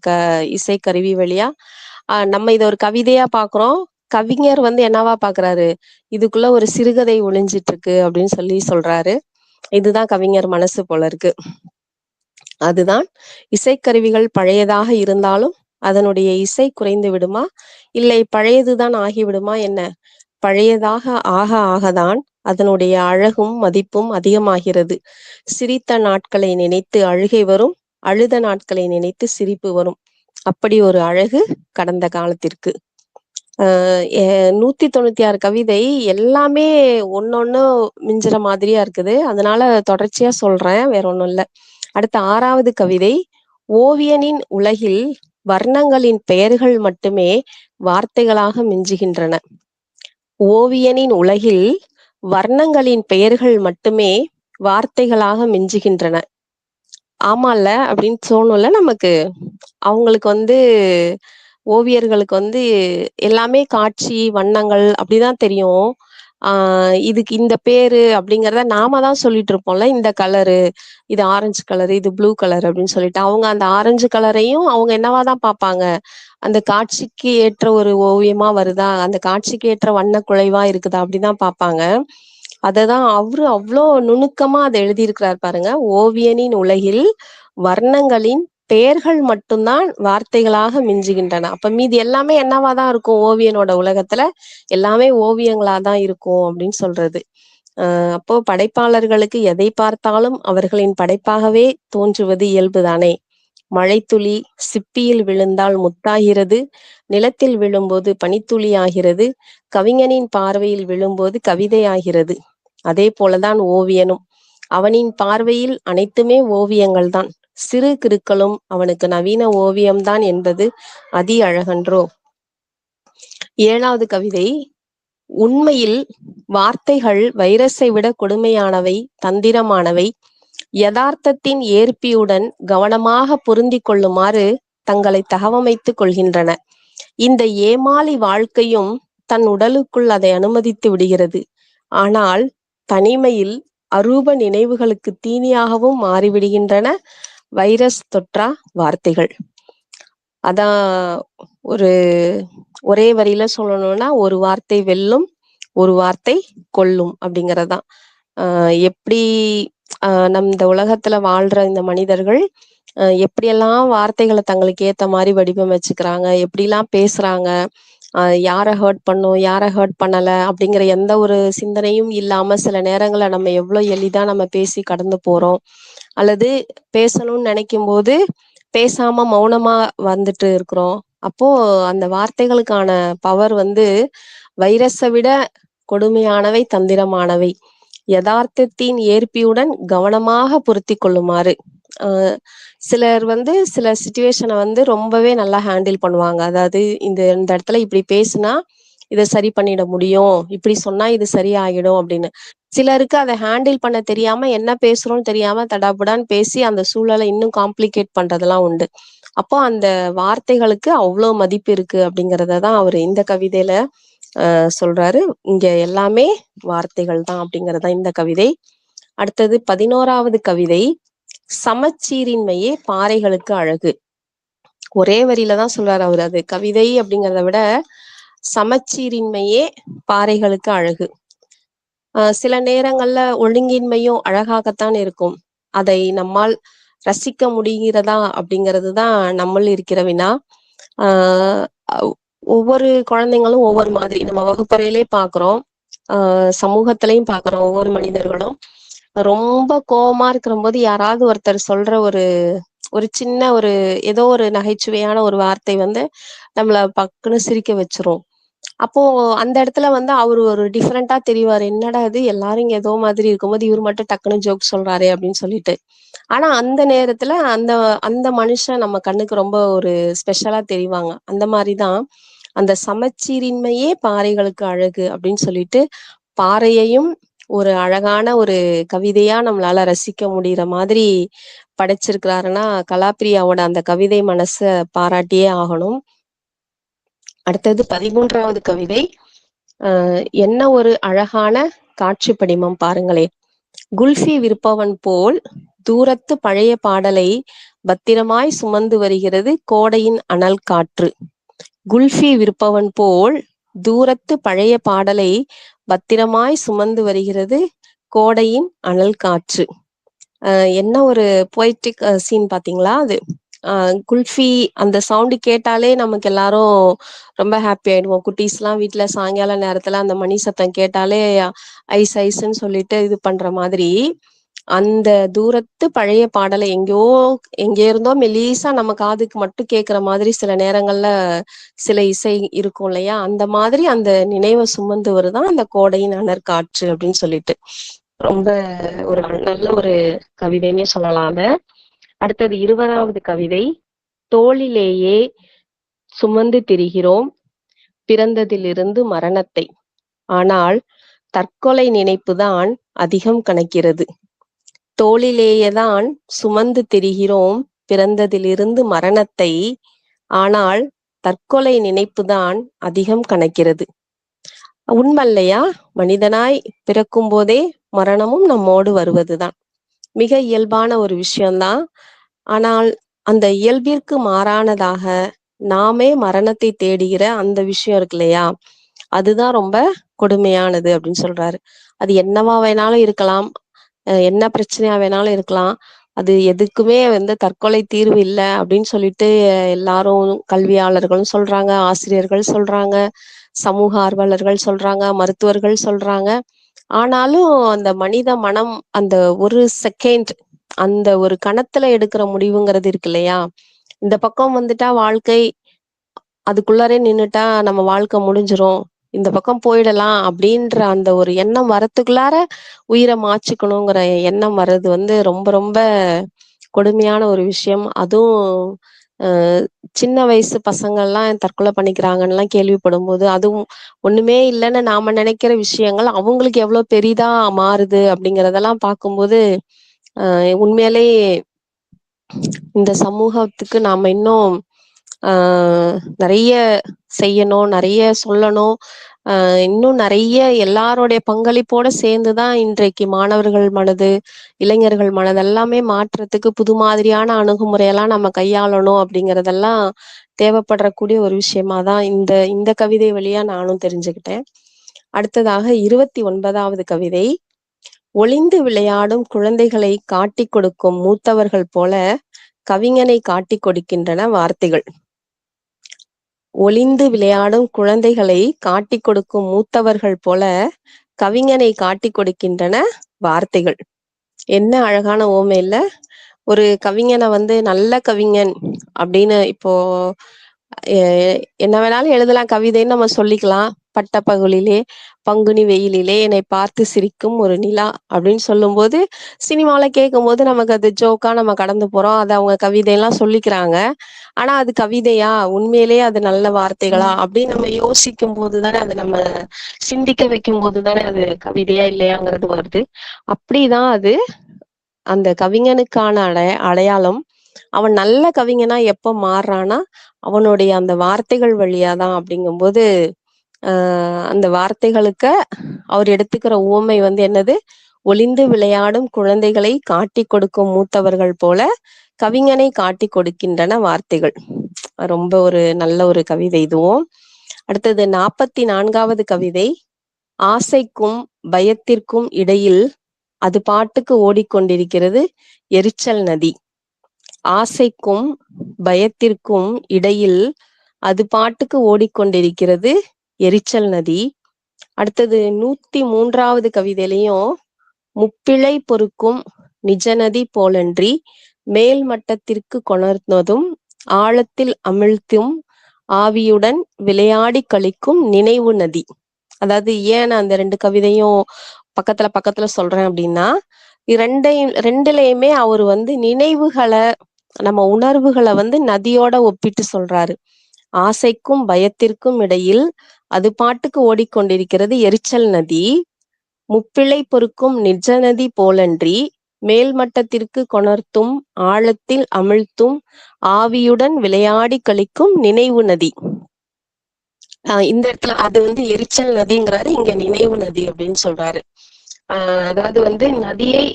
இசைக்கருவி வழியா நம்ம இதை ஒரு கவிதையா பாக்குறோம். கவிஞர் என்னவா பாக்குறாரு, இதுக்குள்ள ஒரு சிறுகதை ஒளிஞ்சிட்டு இருக்கு அப்படின்னு சொல்லி சொல்றாரு. இதுதான் கவிஞர் மனசு போல இருக்கு. அதுதான் இசைக்கருவிகள் பழையதாக இருந்தாலும் அதனுடைய இசை குறைந்து விடுமா, இல்லை பழையதுதான் ஆகிவிடுமா என்ன? பழையதாக ஆக ஆகதான் அதனுடைய அழகும் மதிப்பும் அதிகமாகிறது. சிரித்த நாட்களை நினைத்து அழுகை வரும், அழுத நாட்களை நினைத்து சிரிப்பு வரும். அப்படி ஒரு அழகு கடந்த காலத்திற்கு. 196 கவிதை எல்லாமே ஒன்னொன்னு மிஞ்சுற மாதிரியா இருக்குது. அதனால தொடர்ச்சியா சொல்றேன், வேற ஒண்ணும் இல்லை. அடுத்த 6வது கவிதை. ஓவியனின் உலகில் வர்ணங்களின் பெயர்கள் மட்டுமே வார்த்தைகளாக மிஞ்சுகின்றன. ஓவியனின் உலகில் வர்ணங்களின் பெயர்கள் மட்டுமே வார்த்தைகளாக மிஞ்சுகின்றன. ஆமால அப்படின்னு தோணும்ல நமக்கு. அவங்களுக்கு ஓவியர்களுக்கு எல்லாமே காட்சி வண்ணங்கள் அப்படிதான் தெரியும். இதுக்கு இந்த பேரு அப்படிங்கிறத நாம தான் சொல்லிட்டு இருப்போம்ல. இந்த கலரு, இது ஆரஞ்சு கலரு, இது ப்ளூ கலர் அப்படின்னு சொல்லிட்டு. அவங்க அந்த ஆரஞ்சு கலரையும் அவங்க என்னவா தான் பார்ப்பாங்க, அந்த காட்சிக்கு ஏற்ற ஒரு ஓவியமா வருதா, அந்த காட்சிக்கு ஏற்ற வண்ண குழைவா இருக்குதா அப்படிதான் பார்ப்பாங்க. அததான் அவரு அவ்வளோ நுணுக்கமா அதை எழுதியிருக்கிறார் பாருங்க. ஓவியனின் உலகில் வர்ணங்களின் பெயர்கள் மட்டும்தான் வார்த்தைகளாக மிஞ்சுகின்றன. அப்ப மீதி எல்லாமே என்னவா தான் இருக்கும் ஓவியனோட உலகத்துல, எல்லாமே ஓவியங்களா தான் இருக்கும் அப்படின்னு சொல்றது. அப்போ படைப்பாளர்களுக்கு எதை பார்த்தாலும் அவர்களின் படைப்பாகவே தோன்றுவது இயல்புதானே. மழைத்துளி சிப்பியில் விழுந்தால் முத்தாகிறது, நிலத்தில் விழும்போது பனித்துளி ஆகிறது, கவிஞனின் பார்வையில் விழும்போது கவிதையாகிறது. அதே போலதான் ஓவியனும். அவனின் பார்வையில் அனைத்துமே ஓவியங்கள் தான். சிறு கிருக்களும் அவனுக்கு நவீன ஓவியம்தான் என்பது அதி அழகன்றோ. 7வது கவிதை. உண்மையில் வார்த்தைகள் வைரஸை விட கொடுமையானவை, தந்திரமானவை. யதார்த்தத்தின் ஏற்பியுடன் கவனமாக பொருந்தி கொள்ளுமாறு தங்களை தகவமைத்துக் கொள்கின்றன. இந்த ஏமாளி வாழ்க்கையும் தன் உடலுக்குள் அதை அனுமதித்து விடுகிறது. ஆனால் தனிமையில் அரூப நினைவுகளுக்கு தீனியாகவும் மாறிவிடுகின்றன வைரஸ் தொற்றா வார்த்தைகள். அதான் ஒரு ஒரே வரியில சொல்லணும்னா, ஒரு வார்த்தை வெல்லும், ஒரு வார்த்தை கொல்லும் அப்படிங்கறதுதான். எப்படி நம் இந்த உலகத்துல வாழ்ற இந்த மனிதர்கள் எப்படியெல்லாம் வார்த்தைகளை தங்களுக்கு ஏத்த மாதிரி வடிவமைச்சுக்கிறாங்க, எப்படிலாம் பேசுறாங்க, யாரை ஹர்ட் பண்ணும், யாரை ஹர்ட் பண்ணல அப்படிங்கிற எந்த ஒரு சிந்தனையும் இல்லாம சில நேரங்களை நம்ம எவ்வளவு எளிதா நம்ம பேசி கடந்து போறோம். அல்லது பேசணும்னு நினைக்கும் போது பேசாம மௌனமா வந்துட்டு இருக்கிறோம். அப்போ அந்த வார்த்தைகளுக்கான பவர் வைரஸை விட கொடுமையானவை, தந்திரமானவை. யதார்த்தத்தின் ஏற்பியுடன் கவனமாக பொருத்தி கொள்ளுமாறு. சிலர் சில சிச்சுவேஷனை ரொம்பவே நல்லா ஹேண்டில் பண்ணுவாங்க. அதாவது இந்த இந்த இடத்துல இப்படி பேசுனா இதை சரி பண்ணிட முடியும், இப்படி சொன்னா இது சரியாகிடும் அப்படின்னு. சிலருக்கு அதை ஹேண்டில் பண்ண தெரியாம என்ன பேசுறோம்னு தெரியாம தடாபுடான்னு பேசி அந்த சூழலை இன்னும் காம்ப்ளிகேட் பண்றதெல்லாம் உண்டு. அப்போ அந்த வார்த்தைகளுக்கு அவ்வளோ மதிப்பு இருக்கு அப்படிங்கிறத தான் அவர் இந்த கவிதையில சொல்றாரு. இங்க எல்லாமே வார்த்தைகள் தான் அப்படிங்கறதா இந்த கவிதை. அடுத்தது 11வது கவிதை. சமச்சீரின்மையே பாறைகளுக்கு அழகு. ஒரே வரியில தான் சொல்றாரு அவர். அது கவிதை அப்படிங்கிறத விட சமச்சீரின்மையே பாறைகளுக்கு அழகு. சில நேரங்கள்ல ஒழுங்கின்மையும் அழகாகத்தான் இருக்கும். அதை நம்மால் ரசிக்க முடிகிறதா அப்படிங்கிறது தான் நம்மள் இருக்கிற வினா. ஒவ்வொரு குழந்தைங்களும் ஒவ்வொரு மாதிரி நம்ம வகுப்பறையிலே பாக்குறோம், சமூகத்திலையும் பாக்குறோம். ஒவ்வொரு மனிதர்களும் ரொம்ப கோபமா இருக்கிற போது யாராவது ஒருத்தர் சொல்ற ஒரு சின்ன ஏதோ ஒரு நகைச்சுவையான ஒரு வார்த்தை நம்மள பக்குன்னு சிரிக்க வச்சிரும். அப்போ அந்த இடத்துல அவரு ஒரு டிஃப்ரெண்டா தெரிவாரு. என்னடா இது, எல்லாரும் இங்க ஏதோ மாதிரி இருக்கும்போது இவர் மட்டும் டக்குன்னு ஜோக் சொல்றாரு அப்படின்னு சொல்லிட்டு. ஆனா அந்த நேரத்துல அந்த அந்த மனுஷன் நம்ம கண்ணுக்கு ரொம்ப ஒரு ஸ்பெஷலா தெரிவாங்க. அந்த மாதிரிதான் அந்த சமச்சீரின்மையே பாறைகளுக்கு அழகு அப்படின்னு சொல்லிட்டு, பாறையையும் ஒரு அழகான ஒரு கவிதையா நம்மளால ரசிக்க முடிகிற மாதிரி படைச்சிருக்கிறாருன்னா கலாப்ரியாவோட அந்த கவிதை மனச பாராட்டியே ஆகணும். அடுத்தது 13வது கவிதை. என்ன ஒரு அழகான காட்சி படிமம் பாருங்களே. குல்ஃபி விற்பவன் போல் தூரத்து பழைய பாடலை பத்திரமாய் சுமந்து வருகிறது கோடையின் அனல் காற்று. குல்ஃபி விற்பவன் போல் தூரத்து பழைய பாடலை பத்திரமாய் சுமந்து வருகிறது கோடையின் அனல் காற்று. என்ன ஒரு பொய்டிக் சீன் பாத்தீங்களா அது. குல்ஃபி அந்த சவுண்டு கேட்டாலே நமக்கு எல்லாரும் ரொம்ப ஹாப்பி ஆயிடுவோம். குட்டீஸ் எல்லாம் வீட்டுல சாயங்கால நேரத்துல அந்த மணி சத்தம் கேட்டாலே ஐஸ் ஐஸ்ன்னு சொல்லிட்டு இது பண்ற மாதிரி, அந்த தூரத்து பழைய பாடலை எங்கே இருந்தோ மெலீசா நம்ம காதுக்கு மட்டும் கேட்கிற மாதிரி சில நேரங்கள்ல சில இசை இருக்கும் இல்லையா, அந்த மாதிரி அந்த நினைவை சுமந்து வருதான் அந்த கோடையின் அனல் காற்று அப்படின்னு சொல்லிட்டு. ரொம்ப ஒரு நல்ல ஒரு கவிதைன்னே சொல்லலாம். அடுத்தது 20வது கவிதை. தோளிலேயே சுமந்து திரிகிறோம் பிறந்ததிலிருந்து மரணத்தை, ஆனால் தற்கொலை நினைப்புதான் அதிகம் கணக்கிறது. தோளிலேயேதான் சுமந்து திரிகிறோம் பிறந்ததிலிருந்து மரணத்தை, ஆனால் தற்கொலை நினைப்புதான் அதிகம் கணக்கிறது. உண்மை இல்லையா? மனிதனாய் பிறக்கும் போதே மரணமும் நம்மோடு வருவதுதான். மிக இயல்பான ஒரு விஷயம்தான். ஆனால் அந்த இயல்பிற்கு மாறானதாக நாமே மரணத்தை தேடுகிற அந்த விஷயம் இருக்கு இல்லையா? அதுதான் ரொம்ப கொடுமையானது அப்படின்னு சொல்றாரு. அது என்னவா வேணாலும் இருக்கலாம். என்ன பிரச்சனையா வேணாலும் இருக்கலாம். அது எதுக்குமே வந்து தற்கொலை தீர்வு இல்ல அப்படின்னு சொல்லிட்டு எல்லாரும் கல்வியாளர்களும் சொல்றாங்க, ஆசிரியர்கள் சொல்றாங்க, சமூக ஆர்வலர்கள் சொல்றாங்க, மருத்துவர்கள் சொல்றாங்க. ஆனாலும் அந்த மனித மனம் அந்த ஒரு செகண்ட் அந்த ஒரு கணத்துல எடுக்கிற முடிவுங்கிறது இருக்கு இல்லையா? இந்த பக்கம் வந்துட்டா வாழ்க்கை அதுக்குள்ளாரே நின்னுட்டா நம்ம வாழ்க்கை முடிஞ்சிரும். இந்த பக்கம் போயிடலாம் அப்படின்ற அந்த ஒரு எண்ணம் வரத்துக்குள்ளார உயிரை மாச்சுக்கணுங்கிற எண்ணம் வர்றது வந்து ரொம்ப ரொம்ப கொடுமையான ஒரு விஷயம். அதுவும் அ சின்ன வயசு பசங்கள்லாம் தற்கொலை பண்ணிக்கிறாங்கன்னுலாம் கேள்விப்படும்போது, அதுவும் ஒண்ணுமே இல்லன்னு நாம நினைக்கிற விஷயங்கள் அவங்களுக்கு எவ்வளோ பெரிதா மாறுது அப்படிங்கிறதெல்லாம் பார்க்கும்போது, அ உண்மையிலே இந்த சமூகத்துக்கு நாம இன்னும் ஆ நெறைய செய்யணும், நெறைய சொல்லணும். இன்னும் நெறைய எல்லாருடைய பங்களிப்போட சேர்ந்து தான் இன்றைக்கு மாணவர்கள் மனது, இளைஞர்கள் மனது எல்லாமே மாற்றத்துக்கு புது மாதிரியான அணுகுமுறையெல்லாம் நம்ம கையாளணும் அப்படிங்கிறதெல்லாம் தேவைப்படக்கூடிய ஒரு விஷயமா தான் இந்த இந்த கவிதை வழியா நானும் தெரிஞ்சுக்கிட்டேன். அடுத்ததாக 29வது கவிதை. ஒளிந்து விளையாடும் குழந்தைகளை காட்டிக் கொடுக்கும் மூத்தவர்கள் போல கவிஞனை காட்டிக் கொடுக்கின்றன வார்த்தைகள். ஒளிந்து விளையாடும் குழந்தைகளை காட்டிக் கொடுக்கும் மூத்தவர்கள் போல கவிஞனை காட்டிக் கொடுக்கின்றன வார்த்தைகள். என்ன அழகான ஓமை இல்ல? ஒரு கவிஞனை வந்து நல்ல கவிஞன் அப்படின்னு இப்போ எ என்ன வேணாலும் எழுதலாம் கவிதைன்னு நம்ம சொல்லிக்கலாம். "பட்டப்பகலிலே பங்குனி வெயிலிலே என்னை பார்த்து சிரிக்கும் ஒரு நிலா" அப்படின்னு சொல்லும்போது, சினிமால கேட்கும்போது நமக்கு அது ஜோக்கா நம்ம கடந்து போறோம். அத அவங்க கவிதைலாம் சொல்லிக்கிறாங்க. ஆனா அது கவிதையா? உண்மையிலேயே அது நல்ல வார்த்தைகளா? அப்படின்னு நம்ம யோசிக்கும்போது தானே அது நம்ம சிந்திக்க வைக்கும்போது தானே அது கவிதையா இல்லையாங்கிறது வருது. அப்படிதான் அது அந்த கவிஞனுக்கான அடையாளம். அவன் நல்ல கவிஞனா எப்ப மாறுறான்னா, அவனுடைய அந்த வார்த்தைகள் வழியா தான் அப்படிங்கும்போது, அ அந்த வார்த்தைகளுக்கு அவர் எடுத்துக்கிற உவமை வந்து என்னது? ஒளிந்து விளையாடும் குழந்தைகளை காட்டிக் கொடுக்கும் மூத்தவர்கள் போல, கவிஞனை காட்டிக் கொடுக்கின்றன வார்த்தைகள். ரொம்ப ஒரு நல்ல ஒரு கவிதை இதுவும். அடுத்தது 44வது கவிதை. ஆசைக்கும் பயத்திற்கும் இடையில் அது பாட்டுக்கு ஓடிக்கொண்டிருக்கிறது எரிச்சல் நதி. ஆசைக்கும் பயத்திற்கும் இடையில் அது பாட்டுக்கு ஓடிக்கொண்டிருக்கிறது எரிச்சல் நதி. அடுத்தது 103வது கவிதையிலையும் முப்பிழை பொறுக்கும் நிஜநதி போலன்றி மேல் மட்டத்திற்கு கொணர்ந்ததும் ஆழத்தில் அமிழ்த்தும் ஆவியுடன் விளையாடி கழிக்கும் நினைவு நதி. அதாவது ஏன் நான் அந்த 2 கவிதையும் பக்கத்துல பக்கத்துல சொல்றேன் அப்படின்னா, 2லயுமே அவர் வந்து நினைவுகள, நம்ம உணர்வுகள வந்து நதியோட ஒப்பிட்டு சொல்றாரு. ஆசைக்கும் பயத்திற்கும் இடையில் அது பாட்டுக்கு ஓடிக்கொண்டிருக்கிறது எரிச்சல் நதி. முப்பிழை பொறுக்கும் நிஜ நதி போலன்றி மேல்மட்டத்திற்கு கொணர்த்தும் ஆழத்தில் அமிழ்த்தும் ஆவியுடன் விளையாடி கழிக்கும் நினைவு நதி. இந்த இடத்துல அது வந்து எரிச்சல் நதிங்கிறாரு, இங்க நினைவு நதி அப்படின்னு சொல்றாரு. அதாவது வந்து நதியை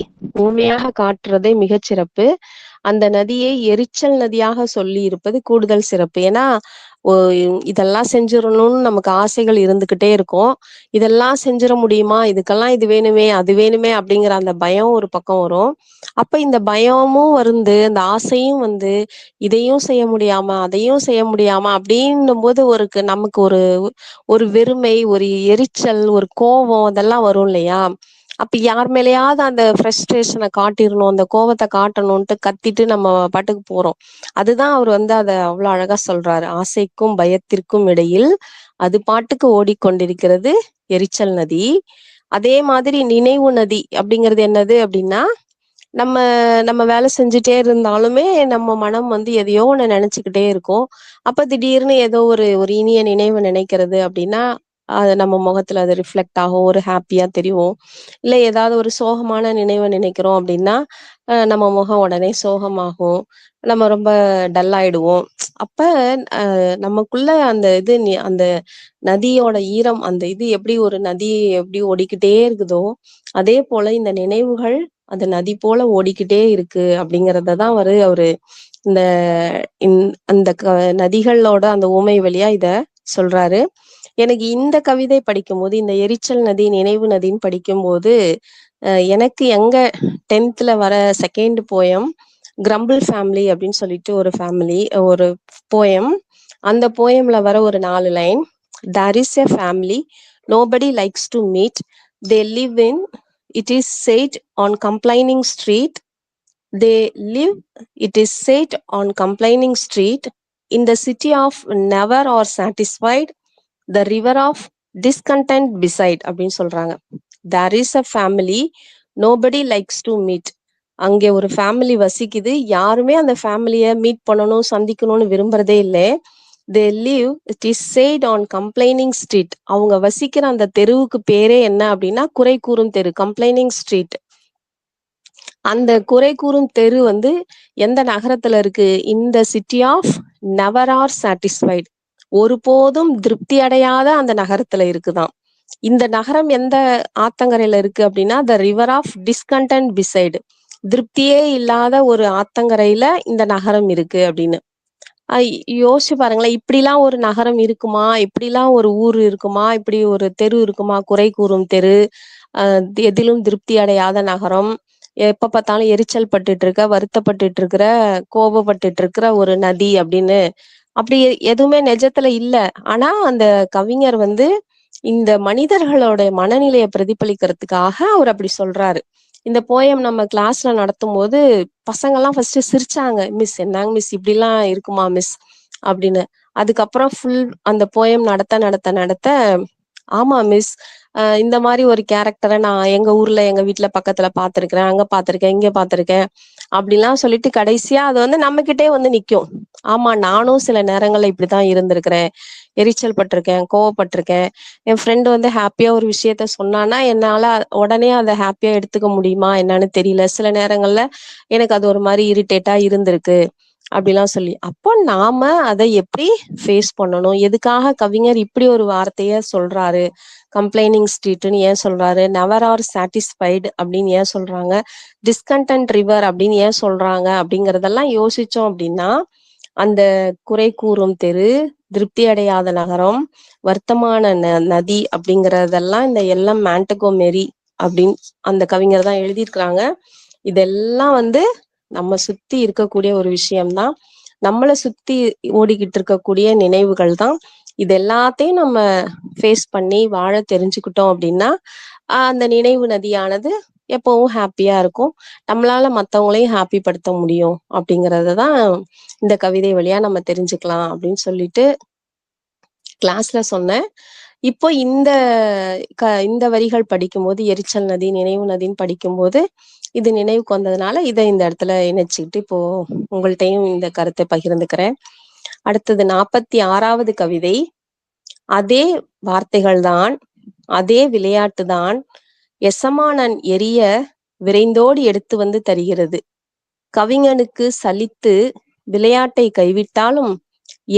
ஊமையாக காட்டுறதே மிகச் சிறப்பு. அந்த நதியை எரிச்சல் நதியாக சொல்லி இருப்பது கூடுதல் சிறப்பு. ஏன்னா, ஒ இதெல்லாம் செஞ்சிரணும்னு நமக்கு ஆசைகள் இருந்துகிட்டே இருக்கும். இதெல்லாம் செஞ்சிர முடியுமா? இதுக்கெல்லாம் இது வேணுமே, அது வேணுமே அப்படிங்கிற அந்த பயம் ஒரு பக்கம் வரும். அப்ப இந்த பயமும் வந்து, அந்த ஆசையும் வந்து, இதையும் செய்ய முடியாம, அதையும் செய்ய முடியாம அப்படின்னும்போது நமக்கு ஒரு ஒரு வெறுமை, ஒரு எரிச்சல், ஒரு கோவம் அதெல்லாம் வரும் இல்லையா? அப்ப யார் மேலயாவது அந்த ஃப்ரஸ்ட்ரேஷன காட்டிறணும், அந்த கோவத்த காட்டணுன்ட்டு கத்திட்டு நம்ம பாட்டுக்கு போறோம். அதுதான் அவர் வந்து அத அவ்ளோ அழகா சொல்றாரு. "ஆசைக்கும் பயத்திற்கும் இடையில் அது பாட்டுக்கு ஓடிக்கொண்டிருக்கிறது எரிச்சல் நதி." அதே மாதிரி நினைவு நதி அப்படிங்கிறது என்னது அப்படின்னா, நம்ம நம்ம வேலை செஞ்சுட்டே இருந்தாலுமே நம்ம மனம் வந்து எதையோ ஒண்ணு நெனச்சுக்கிட்டே இருக்கும். அப்ப திடீர்னு ஏதோ ஒரு ஒரு இனிய நினைவு நினைக்கிறது அப்படின்னா, அது நம்ம முகத்துல அது ரிஃப்ளெக்ட் ஆகும். ஒரு ஹேப்பியா தெரியும். இல்ல ஏதாவது ஒரு சோகமான நினைவ நினைக்கிறோம் அப்படின்னா, நம்ம முகம் உடனே சோகமாகும். நம்ம ரொம்ப டல் ஆயிடுவோம். அப்ப நமக்குள்ள அந்த இது அந்த நதியோட ஈரம், அந்த இது எப்படி ஒரு நதி எப்படி ஓடிக்கிட்டே இருக்குதோ, அதே போல இந்த நினைவுகள் அந்த நதி போல ஓடிக்கிட்டே இருக்கு அப்படிங்கிறத தான் அவரு இந்த அந்த நதிகளோட அந்த உவமை வழியா இத சொல்றாரு. எனக்கு இந்த கவிதை படிக்கும்போது, இந்த எரிச்சல் நதி, நினைவு நதின்னு படிக்கும்போது, எனக்கு எங்க 10th வர செகண்ட் போயம் கிரம்பிள் ஃபேமிலி அப்படின்னு சொல்லிட்டு ஒரு ஃபேமிலி ஒரு போயம். அந்த போயம்ல வர ஒரு 4 line. There is a family nobody likes to meet, they live in, it is said on complaining street, they live, it is said on complaining street, in the city of never or satisfied, the river of discontent beside அப்படின்னு சொல்றாங்க. there is a family nobody likes to meet. அங்கே ஒரு family வசிக்குது, யாருமே அந்த ஃபேமிலியை meet பண்ணணும் சந்திக்கணும்னு விரும்புறதே இல்லை. they live, it is said on complaining street. அவங்க வசிக்கிற அந்த தெருவுக்கு பேரே என்ன அப்படின்னா குறை கூறும் தெரு, கம்ப்ளைனிங் ஸ்ட்ரீட். அந்த குறை கூறும் தெரு வந்து எந்த நகரத்துல இருக்கு? இந்த city of never are satisfied, ஒருபோதும் திருப்தி அடையாத அந்த நகரத்துல இருக்குதாம். இந்த நகரம் எந்த ஆத்தங்கரையில இருக்கு அப்படின்னா the river of discontent beside, திருப்தியே இல்லாத ஒரு ஆத்தங்கரையில இந்த நகரம் இருக்கு அப்படின்னு. யோசிச்சு பாருங்களேன், இப்படிலாம் ஒரு நகரம் இருக்குமா? இப்படிலாம் ஒரு ஊர் இருக்குமா? இப்படி ஒரு தெரு இருக்குமா? குறை கூறும் தெரு, எதிலும் திருப்தி அடையாத நகரம், எப்ப பார்த்தாலும் எரிச்சல் பட்டுட்டு இருக்க, வருத்தப்பட்டுட்டு இருக்கிற, கோபப்பட்டுட்டு இருக்கிற ஒரு நதி அப்படின்னு. அப்படி எதுவுமே நிஜத்துல இல்ல. ஆனா அந்த கவிஞர் வந்து இந்த மனிதர்களோட மனநிலையை பிரதிபலிக்கிறதுக்காக அவர் அப்படி சொல்றாரு. இந்த போயம் நம்ம கிளாஸ்ல நடத்தும் போது பசங்கெல்லாம் ஃபர்ஸ்ட் சிரிச்சாங்க. மிஸ் என்னங்க மிஸ் இப்படிலாம் இருக்குமா மிஸ் அப்படின்னு. அதுக்கப்புறம் ஃபுல் அந்த போயம் நடத்த நடத்த நடத்த ஆமா மிஸ், இந்த மாதிரி ஒரு கேரக்டரை நான் எங்க ஊர்ல எங்க வீட்டுல பக்கத்துல பார்த்திருக்கிறேன், அங்க பார்த்திருக்கேன், இங்க பார்த்திருக்கேன் அப்படிலாம் சொல்லிட்டு கடைசியா அது வந்து நம்ம கிட்டே வந்து நிக்கும். ஆமா, நானும் சில நேரங்கள்ல இப்படிதான் இருந்திருக்கிறேன், எரிச்சல் பட்டிருக்கேன், கோவப்பட்டிருக்கேன். என் ஃப்ரெண்டு வந்து ஹாப்பியா ஒரு விஷயத்த சொன்னான்னா என்னால உடனே அதை ஹாப்பியா எடுத்துக்க முடியுமா என்னன்னு தெரியல. சில நேரங்கள்ல எனக்கு அது ஒரு மாதிரி இரிட்டேட்டா இருந்திருக்கு அப்படிலாம் சொல்லி. அப்போ நாம அதை எப்படி ஃபேஸ் பண்ணணும்? எதுக்காக கவிஞர் இப்படி ஒரு வார்த்தைய சொல்றாரு? கம்ப்ளைனிங் ஸ்ட்ரீட்னு ஏன் சொல்றாரு? நெவர் ஆர் சாட்டிஸ்ஃபைடு அப்படின்னு ஏன் சொல்றாங்க? டிஸ்கண்டன்ட் ரிவர் அப்படின்னு ஏன் சொல்றாங்க? அப்படிங்கறதெல்லாம் யோசிச்சோம் அப்படின்னா, அந்த குறை கூறும் தெரு, திருப்தி அடையாத நகரம், வர்த்தமான நதி அப்படிங்கறதெல்லாம் இந்த எல்லம் மாண்டகோமெரி அப்படின்னு அந்த கவிஞர் தான் எழுதியிருக்கிறாங்க. இதெல்லாம் வந்து நம்ம சுத்தி இருக்கக்கூடிய ஒரு விஷயம்தான். நம்மளை சுத்தி ஓடிக்கிட்டு இருக்கக்கூடிய நினைவுகள் தான். இது எல்லாத்தையும் நம்ம ஃபேஸ் பண்ணி வாழ தெரிஞ்சுக்கிட்டோம் அப்படின்னா அந்த நினைவு நதியானது எப்பவும் ஹாப்பியா இருக்கும். நம்மளால மத்தவங்களையும் ஹாப்பி படுத்த முடியும் அப்படிங்கறத தான் இந்த கவிதை வழியா நம்ம தெரிஞ்சுக்கலாம் அப்படின்னு சொல்லிட்டு கிளாஸ்ல சொன்னேன். இப்போ இந்த வரிகள் படிக்கும்போது, எரிச்சல் நதி, நினைவு நதின்னு படிக்கும்போது இது நினைவுக்கு வந்ததுனால இதை இந்த இடத்துல இணைச்சுக்கிட்டு இப்போ உங்கள்கிட்டையும் இந்த கருத்தை பகிர்ந்துக்கிறேன். அடுத்தது 46வது கவிதை. அதே வார்த்தைகள் தான், அதே விளையாட்டு தான், எசமானன் எரிய விரைந்தோடி எடுத்து வந்து தருகிறது. கவிஞனுக்கு சலித்து விளையாட்டை கைவிட்டாலும்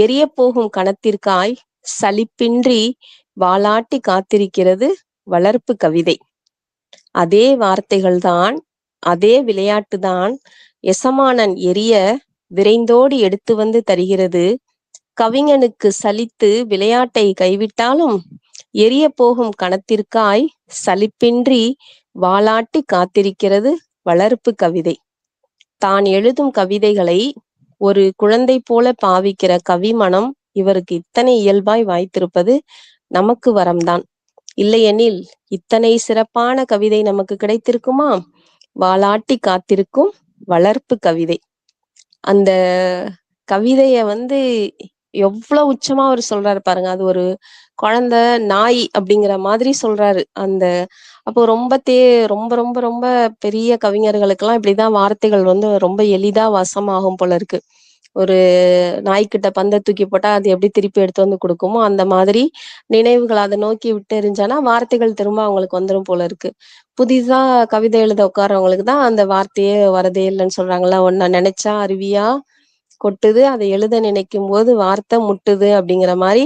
எரிய போகும் கணத்திற்காய் சலிப்பின்றி வாலாட்டி காத்திருக்கிறது வளர்ப்பு கவிதை. அதே வார்த்தைகள் தான், அதே விளையாட்டு தான், எசமானன் எரிய விரைந்தோடி எடுத்து வந்து தருகிறது. கவிஞனுக்கு சலித்து விளையாட்டை கைவிட்டாலும் எரிய போகும் கணத்திற்காய் சலிப்பின்றி வாலாட்டி காத்திருக்கிறது வளர்ப்பு கவிதை. தான் எழுதும் கவிதைகளை ஒரு குழந்தை போல பாவிக்கிற கவிமனம் இவருக்கு இத்தனை இயல்பாய் வாய்த்திருப்பது நமக்கு வரம்தான். இல்லையெனில் இத்தனை சிறப்பான கவிதை நமக்கு கிடைத்திருக்குமா? வாலாட்டி காத்திருக்கும் வளர்ப்பு கவிதை. அந்த கவிதைய வந்து எவ்வளவு உச்சமா அவர் சொல்றாரு பாருங்க. அது ஒரு குழந்தை நாய் அப்படிங்கிற மாதிரி சொல்றாரு. அப்போ ரொம்ப ரொம்ப ரொம்ப பெரிய கவிஞர்களுக்கெல்லாம் இப்படிதான் வார்த்தைகள் வந்து ரொம்ப எளிதா வசமாகும் போல இருக்கு. ஒரு நாய்க்கிட்ட பந்த தூக்கி போட்டா அது எப்படி திருப்பி எடுத்து வந்து கொடுக்குமோ அந்த மாதிரி நினைவுகள் அதை நோக்கி விட்டு எரிஞ்சானா வார்த்தைகள் திரும்ப அவங்களுக்கு வந்துடும் போல இருக்கு. புதிதா கவிதை எழுத உட்காரவங்களுக்கு தான் அந்த வார்த்தையே வரதே இல்லைன்னு சொல்றாங்கல்ல. ஒன்ன நினைச்சா அருவியா கொட்டுது, அதை எழுத நினைக்கும் போது வார்த்தை முட்டுது அப்படிங்கிற மாதிரி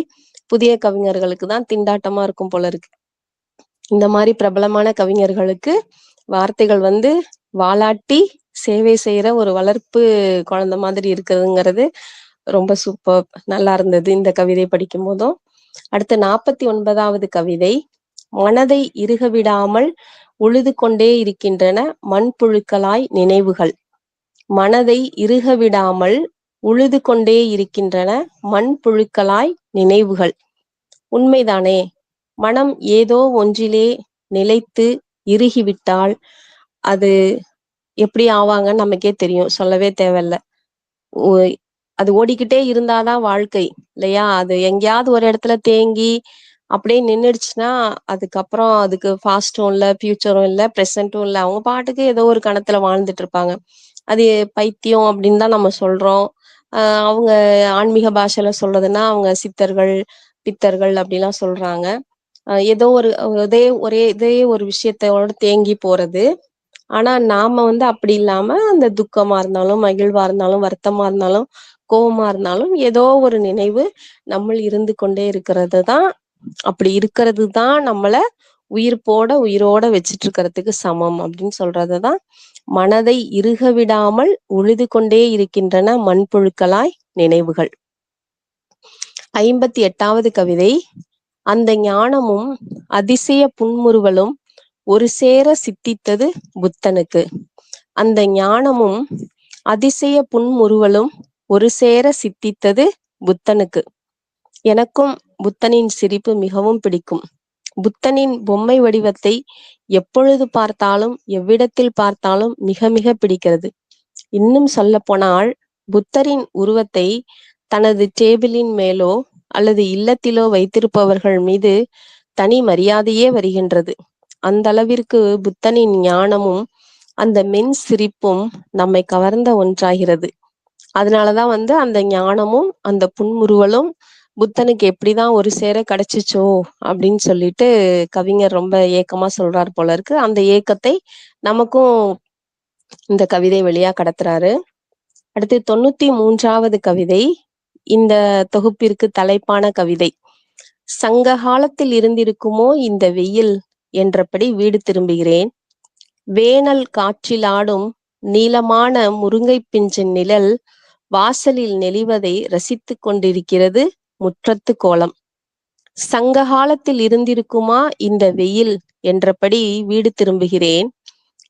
புதிய கவிஞர்களுக்கு தான் திண்டாட்டமா இருக்கும் போல இருக்கு. இந்த மாதிரி பிரபலமான கவிஞர்களுக்கு வார்த்தைகள் வந்து வாலாட்டி சேவை செய்யற ஒரு வளர்ப்பு குழந்தை மாதிரி இருக்குதுங்கிறது ரொம்ப சூப்பர், நல்லா இருந்தது இந்த கவிதை படிக்கும் போதும். அடுத்து 49வது கவிதை. மனதை இறுக விடாமல் உழுது கொண்டே இருக்கின்றன மண்புழுக்களாய் நினைவுகள். மனதை இறுக விடாமல் உழுது கொண்டே இருக்கின்றன மண்புழுக்களாய் நினைவுகள். உண்மைதானே? மனம் ஏதோ ஒன்றிலே நிலைத்து இறுகிவிட்டால் அது எப்படி ஆவாங்கன்னு நமக்கே தெரியும், சொல்லவே தேவையில்ல. அது ஓடிக்கிட்டே இருந்தாதான் வாழ்க்கை இல்லையா? அது எங்கேயாவது ஒரு இடத்துல தேங்கி அப்படியே நின்றுடுச்சுன்னா அதுக்கப்புறம் அதுக்கு ஃபாஸ்டும் இல்லை, ஃபியூச்சரும் இல்லை, ப்ரெசண்ட்டும் இல்லை. அவங்க பாட்டுக்கு ஏதோ ஒரு கணத்துல வாழ்ந்துட்டு இருப்பாங்க. அது பைத்தியம் அப்படின்னு தான் நம்ம சொல்றோம். அவங்க ஆன்மீக பாஷையில சொல்றதுன்னா அவங்க சித்தர்கள் பித்தர்கள் அப்படிலாம் சொல்றாங்க. ஏதோ ஒரு இதே ஒரு விஷயத்தோட தேங்கி போறது. ஆனா நாம வந்து அப்படி இல்லாம அந்த துக்கமா இருந்தாலும், மகிழ்வா இருந்தாலும், வருத்தமா இருந்தாலும், கோவமா இருந்தாலும் ஏதோ ஒரு நினைவு நம்மள் இருந்து கொண்டே இருக்கிறது தான். அப்படி இருக்கிறது தான் நம்மள உயிரோட வச்சிட்டு இருக்கிறதுக்கு சமம் அப்படின்னு சொல்றதுதான் மனதை இறுக விடாமல் உழுது கொண்டே இருக்கின்றன மண்புழுக்களாய் நினைவுகள். 58வது கவிதை. அந்த ஞானமும் அதிசய புன்முறுவலும் ஒரு சேர சித்தித்தது புத்தனுக்கு. அந்த ஞானமும் அதிசய புன்முறுவலும் ஒரு சேர சித்தித்தது புத்தனுக்கு. எனக்கும் புத்தனின் சிரிப்பு மிகவும் பிடிக்கும். புத்தனின் பொம்மை வடிவத்தை எப்பொழுது பார்த்தாலும் எவ்விடத்தில் பார்த்தாலும் மிக மிக பிடிக்கிறது. இன்னும் சொல்ல போனால் புத்தரின் உருவத்தை தனது டேபிளின் மேலோ அல்லது இல்லத்திலோ வைத்திருப்பவர்கள் மீது தனி மரியாதையே வருகின்றது. அந்த அளவிற்கு புத்தனின் ஞானமும் அந்த மென் சிரிப்பும் நம்மை கவர்ந்த ஒன்றாகிறது. அதனாலதான் வந்து அந்த ஞானமும் அந்த புன்முறுவலும் புத்தனுக்கு எப்படிதான் ஒரு சேர கிடைச்சிச்சோ அப்படின்னு சொல்லிட்டு கவிஞர் ரொம்ப ஏக்கமா சொல்றாரு போல இருக்கு. அந்த ஏக்கத்தை நமக்கும் இந்த கவிதை வழியா கடத்துறாரு. அடுத்து 93வது கவிதை. இந்த தொகுப்பிற்கு தலைப்பான கவிதை. சங்க காலத்தில் இருந்திருக்குமோ இந்த வெயில் என்றபடி வீடு திரும்புகிறேன். வேனல் காற்றிலாடும் நீளமான முருங்கை பிஞ்சின் நிழல் வாசலில் நெளிவதை ரசித்து கொண்டிருக்கிறது முற்றத்து கோலம். சங்க காலத்தில் இருந்திருக்குமா இந்த வெயில் என்றபடி வீடு திரும்புகிறேன்.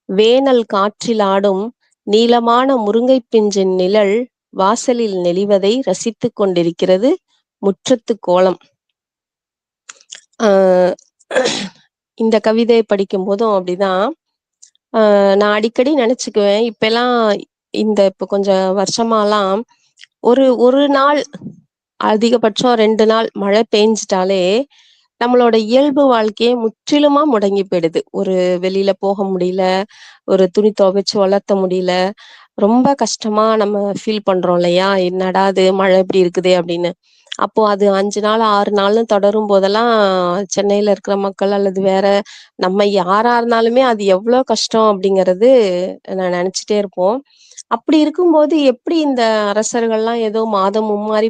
வேனல் காற்றிலாடும் நீளமான முருங்கை பிஞ்சின் நிழல் வாசலில் நெளிவதை ரசித்து கொண்டிருக்கிறது முற்றத்து கோலம். இந்த கவிதை படிக்கும் போதும் அப்படிதான். நான் அடிக்கடி நினைச்சுக்குவேன், இப்ப கொஞ்சம் வருஷமாலாம் ஒரு நாள் அதிகபட்சம் 2 நாள் மழை பெஞ்சிட்டாலே நம்மளோட இயல்பு வாழ்க்கையே முற்றிலுமா முடங்கி போயிடுது. ஒரு வெளியில போக முடியல, ஒரு துணி துவைச்சு வளர்த்த முடியல, ரொம்ப கஷ்டமா நம்ம ஃபீல் பண்றோம் இல்லையா? என்னடா அது மழை இப்படி இருக்குதே அப்படின்னு. அப்போ அது 5 நாள் 6 நாள்னு தொடரும் போதெல்லாம் சென்னையில இருக்கிற மக்கள் அல்லது வேற நம்ம யாரா இருந்தாலுமே அது எவ்வளோ கஷ்டம் அப்படிங்கிறது நான் நினைச்சிட்டே இருப்போம். அப்படி இருக்கும்போது எப்படி இந்த அரசர்கள்லாம் ஏதோ மாதம் மும்மாரி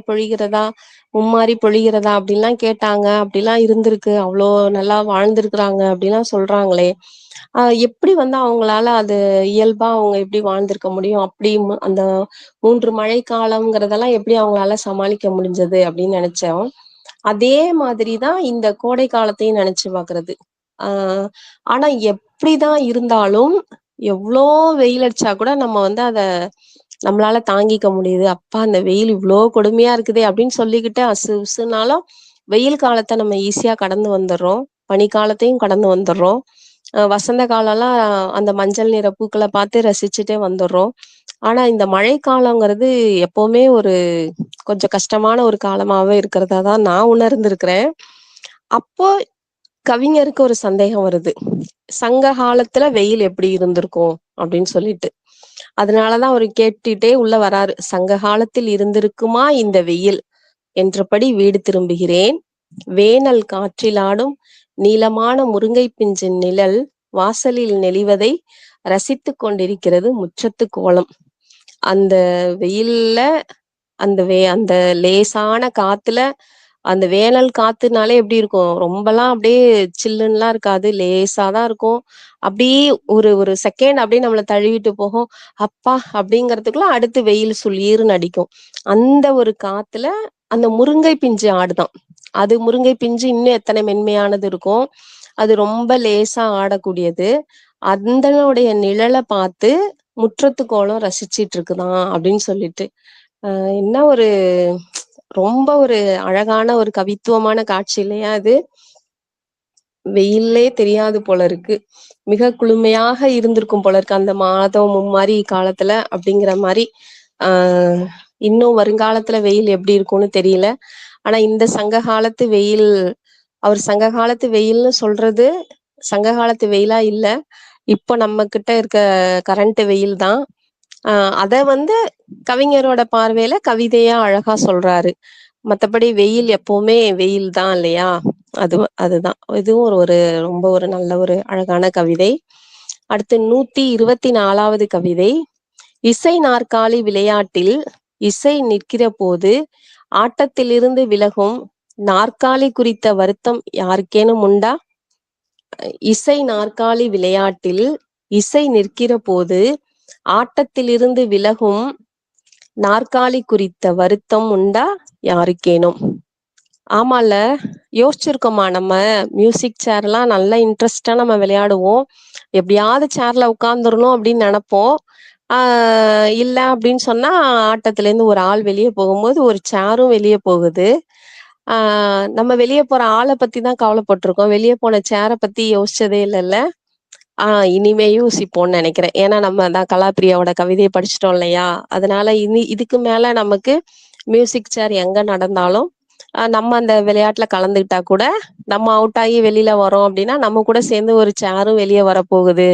பொழிகிறதா அப்படின்லாம் கேட்டாங்க, அப்படிலாம் இருந்திருக்கு, அவ்வளோ நல்லா வாழ்ந்திருக்கிறாங்க அப்படிலாம் சொல்றாங்களே. எப்படி வந்து அவங்களால அது இயல்பா அவங்க எப்படி வாழ்ந்திருக்க முடியும்? அப்படி அந்த 3 மழை காலம்ங்கிறதெல்லாம் எப்படி அவங்களால சமாளிக்க முடிஞ்சது அப்படின்னு நினைச்சோம். அதே மாதிரிதான் இந்த கோடை காலத்தையும் நினைச்சு பாக்குறது. ஆனா எப்படிதான் இருந்தாலும் எவ்வளோ வெயில் அடிச்சா கூட நம்ம வந்து அத நம்மளால தாங்கிக்க முடியுது. அப்பா அந்த வெயில் இவ்வளோ கொடுமையா இருக்குதே அப்படின்னு சொல்லிக்கிட்டு உசுனாலும் வெயில் காலத்தை நம்ம ஈஸியா கடந்து வந்துடுறோம். பனிக்காலத்தையும் கடந்து வந்துடுறோம். வசந்த காலம்லாம் அந்த மஞ்சள் நிற பூக்களை பார்த்து ரசிச்சுட்டே வந்துடுறோம். ஆனா இந்த மழை காலங்கிறது எப்பவுமே கொஞ்சம் கஷ்டமான ஒரு காலமாவே இருக்கிறதா தான் நான் உணர்ந்திருக்கிறேன். அப்போ கவிஞருக்கு ஒரு சந்தேகம் வருது, சங்க காலத்துல வெயில் எப்படி இருந்திருக்கும் அப்படின்னு சொல்லிட்டு. அதனாலதான் அவரு கேட்டுட்டே உள்ள வராரு. சங்க காலத்தில் இருந்திருக்குமா இந்த வெயில் என்றபடி வீடு திரும்புகிறேன். வேனல் காற்றிலாடும் நீளமான முருங்கை பிஞ்சின் நிழல் வாசலில் நெளிவதை ரசித்துக் கொண்டிருக்கிறது முற்றத்து கோலம். அந்த வெயில்ல அந்த லேசான காத்துல, அந்த வேனல் காத்துனாலே எப்படி இருக்கும்? ரொம்பலாம் அப்படியே சில்லுன்னுலாம் இருக்காது. லேசா தான் இருக்கும். அப்படியே ஒரு ஒரு செகண்ட் அப்படியே நம்மள தழுவிட்டு போகும். அப்பா! அப்படிங்கிறதுக்குள்ள அடுத்து வெயில் சுளீர்ன்னு அடிக்கும். அந்த ஒரு காத்துல அந்த முருங்கை பிஞ்சு ஆடுதாம். அது முருங்கை பிஞ்சு இன்னும் எத்தனை மென்மையானது இருக்கும். அது ரொம்ப லேசா ஆடக்கூடியது. அந்தனுடைய நிழல பார்த்து முற்றத்து கோலம் ரசிச்சிட்டு இருக்குதாம் அப்படின்னு சொல்லிட்டு. என்ன ஒரு ரொம்ப ஒரு அழகான ஒரு கவித்துவமான காட்சி இல்லையா அது? வெயில்லே தெரியாது போல இருக்கு. மிக குளுமையாக இருந்திருக்கும் போல இருக்கு அந்த மாதம் மும்மாரி காலத்துல அப்படிங்கிற மாதிரி. இன்னும் வருங்காலத்துல வெயில் எப்படி இருக்கும்னு தெரியல. ஆனா இந்த சங்க காலத்து வெயில், அவர் சங்க காலத்து வெயில்னு சொல்றது சங்க காலத்து வெயிலா இல்ல, இப்போ நம்ம கிட்ட இருக்க கரண்ட் வெயில் தான். அத கவிஞரோட பார்வையில கவிதையா அழகா சொல்றாரு. மத்தபடி வெயில் எப்பவுமே வெயில் தான் இல்லையா? அதுதான். இதுவும் ஒரு ஒரு ரொம்ப ஒரு நல்ல ஒரு அழகான கவிதை. அடுத்து 124வது கவிதை. இசை நாற்காலி விளையாட்டில் இசை நிற்கிற போது ஆட்டத்திலிருந்து விலகும் நாற்காலி குறித்த வருத்தம் யாருக்கேனும் உண்டா? இசை நாற்காலி விளையாட்டில் இசை நிற்கிற போது ஆட்டத்திலிருந்து விலகும் நாற்காலி குறித்த வருத்தம் உண்டா யாருக்கேனும்? ஆமால, யோசிச்சிருக்கோமா? நம்ம மியூசிக் சேர்லாம் நல்லா இன்ட்ரெஸ்டா நம்ம விளையாடுவோம். எப்படியாவது சேர்ல உட்காந்துரணும் அப்படின்னு நினைப்போம். இல்ல அப்படின்னு சொன்னா ஆட்டத்துல இருந்து ஒரு ஆள் வெளியே போகும்போது ஒரு சேரும் வெளியே போகுது. நம்ம வெளியே போற ஆளை பத்தி தான் கவலைப்பட்டிருக்கோம். வெளியே போன சேரை பத்தி யோசிச்சதே இல்லைல்ல. இனிமே யோசிப்போம்னு நினைக்கிறேன். ஏன்னா நம்ம தான் கலாப்ரியாவோட கவிதையை படிச்சிட்டோம் இல்லையா? அதனால இதுக்கு மேல நமக்கு மியூசிக் சேர் எங்க நடந்தாலும் நம்ம அந்த விளையாட்டுல கலந்துக்கிட்டா கூட, நம்ம அவுட் ஆகி வெளியில வரோம் அப்படின்னா நம்ம கூட சேர்ந்து ஒரு சேரும் வெளியே வரப்போகுது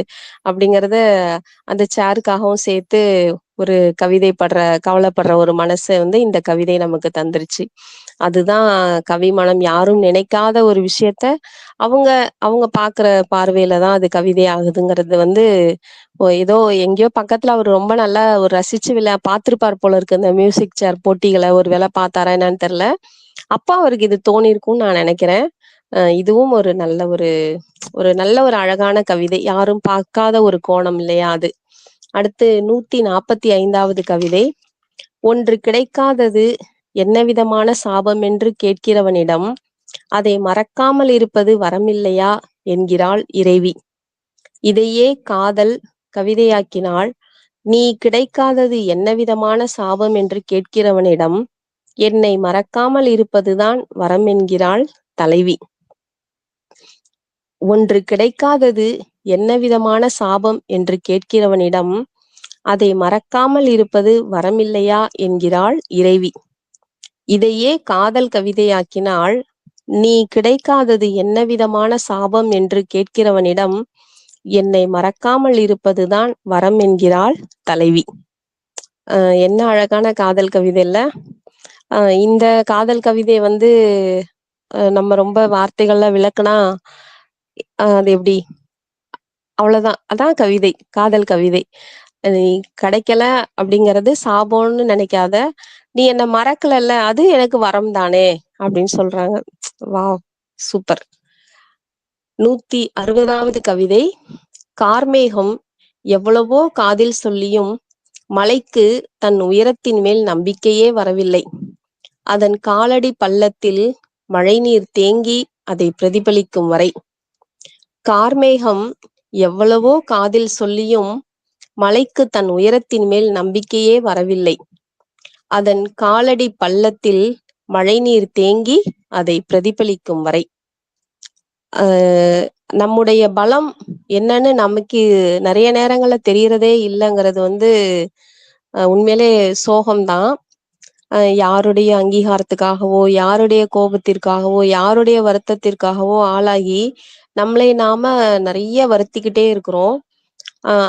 அப்படிங்கறத அந்த சேருக்காகவும் சேர்த்து ஒரு கவலைப்படுற ஒரு மனசை இந்த கவிதை நமக்கு தந்துருச்சு. அதுதான் கவிமனம். யாரும் நினைக்காத ஒரு விஷயத்த அவங்க அவங்க பாக்குற பார்வையில தான் அது கவிதை ஆகுதுங்கிறது ஏதோ எங்கேயோ பக்கத்துல அவர் ரொம்ப நல்லா ஒரு ரசிச்சு பார்த்திருப்பார் போல இருக்கு. இந்த மியூசிக் சேர் போட்டிகளை ஒரு வேளை பார்த்தாரா என்னன்னு தெரியல. அப்பா அவருக்கு இது தோணிருக்கும்னு நான் நினைக்கிறேன். இதுவும் ஒரு நல்ல ஒரு ஒரு நல்ல ஒரு அழகான கவிதை. யாரும் பார்க்காத ஒரு கோணம் இல்லையா அது? அடுத்து 145வது கவிதை. ஒன்று கிடைக்காதது என்ன விதமான சாபம் என்று கேட்கிறவனிடம் அதை மறக்காமல் இருப்பது வரமில்லையா என்கிறாள் இறைவி. இதையே காதல் கவிதையாக்கினாள். நீ கிடைக்காதது என்ன விதமான சாபம் என்று கேட்கிறவனிடம் என்னை மறக்காமல் இருப்பதுதான் வரம் என்கிறாள் தலைவி. ஒன்று கிடைக்காதது என்ன விதமான சாபம் என்று கேட்கிறவனிடம் அதை மறக்காமல் இருப்பது வரமில்லையா என்கிறாள் இறைவி. இதையே காதல் கவிதையாக்கினாள். நீ கிடைக்காதது என்ன விதமான சாபம் என்று கேட்கிறவனிடம் என்னை மறக்காமல் இருப்பதுதான் வரம் என்கிறாள் தலைவி. என்ன அழகான காதல் கவிதை இல்ல? இந்த காதல் கவிதை நம்ம ரொம்ப வார்த்தைகள்ல விளக்குனா அது எப்படி? அவ்வளவுதான். அதான் கவிதை, காதல் கவிதை. நீ கிடைக்கல அப்படிங்கிறது சாபம்னு நினைக்காத, நீ என்ன மறக்கலல்ல அது எனக்கு வரம் தானே அப்படின்னு சொல்றாங்க. Wow, super. 160வது கவிதை. கார்மேகம் எவ்வளவோ காதில் சொல்லியும் மலைக்கு தன் உயரத்தின் மேல் நம்பிக்கையே வரவில்லை. அதன் காலடி பள்ளத்தில் மழைநீர் தேங்கி அதை பிரதிபலிக்கும் வரை. கார்மேகம் எவ்வளவோ காதில் சொல்லியும் மலைக்கு தன் உயரத்தின் மேல் நம்பிக்கையே வரவில்லை. அதன் காலடி பள்ளத்தில் மழைநீர் தேங்கி அதை பிரதிபலிக்கும் வரை. நம்முடைய பலம் என்னன்னு நமக்கு நிறைய நேரங்கள்ல தெரியறதே இல்லைங்கிறது உண்மையிலே சோகம்தான். யாருடைய அங்கீகாரத்துக்காகவோ, யாருடைய கோபத்திற்காகவோ, யாருடைய வருத்தத்திற்காகவோ ஆளாகி நம்மளை நாம நிறைய வருத்திக்கிட்டே இருக்கிறோம்.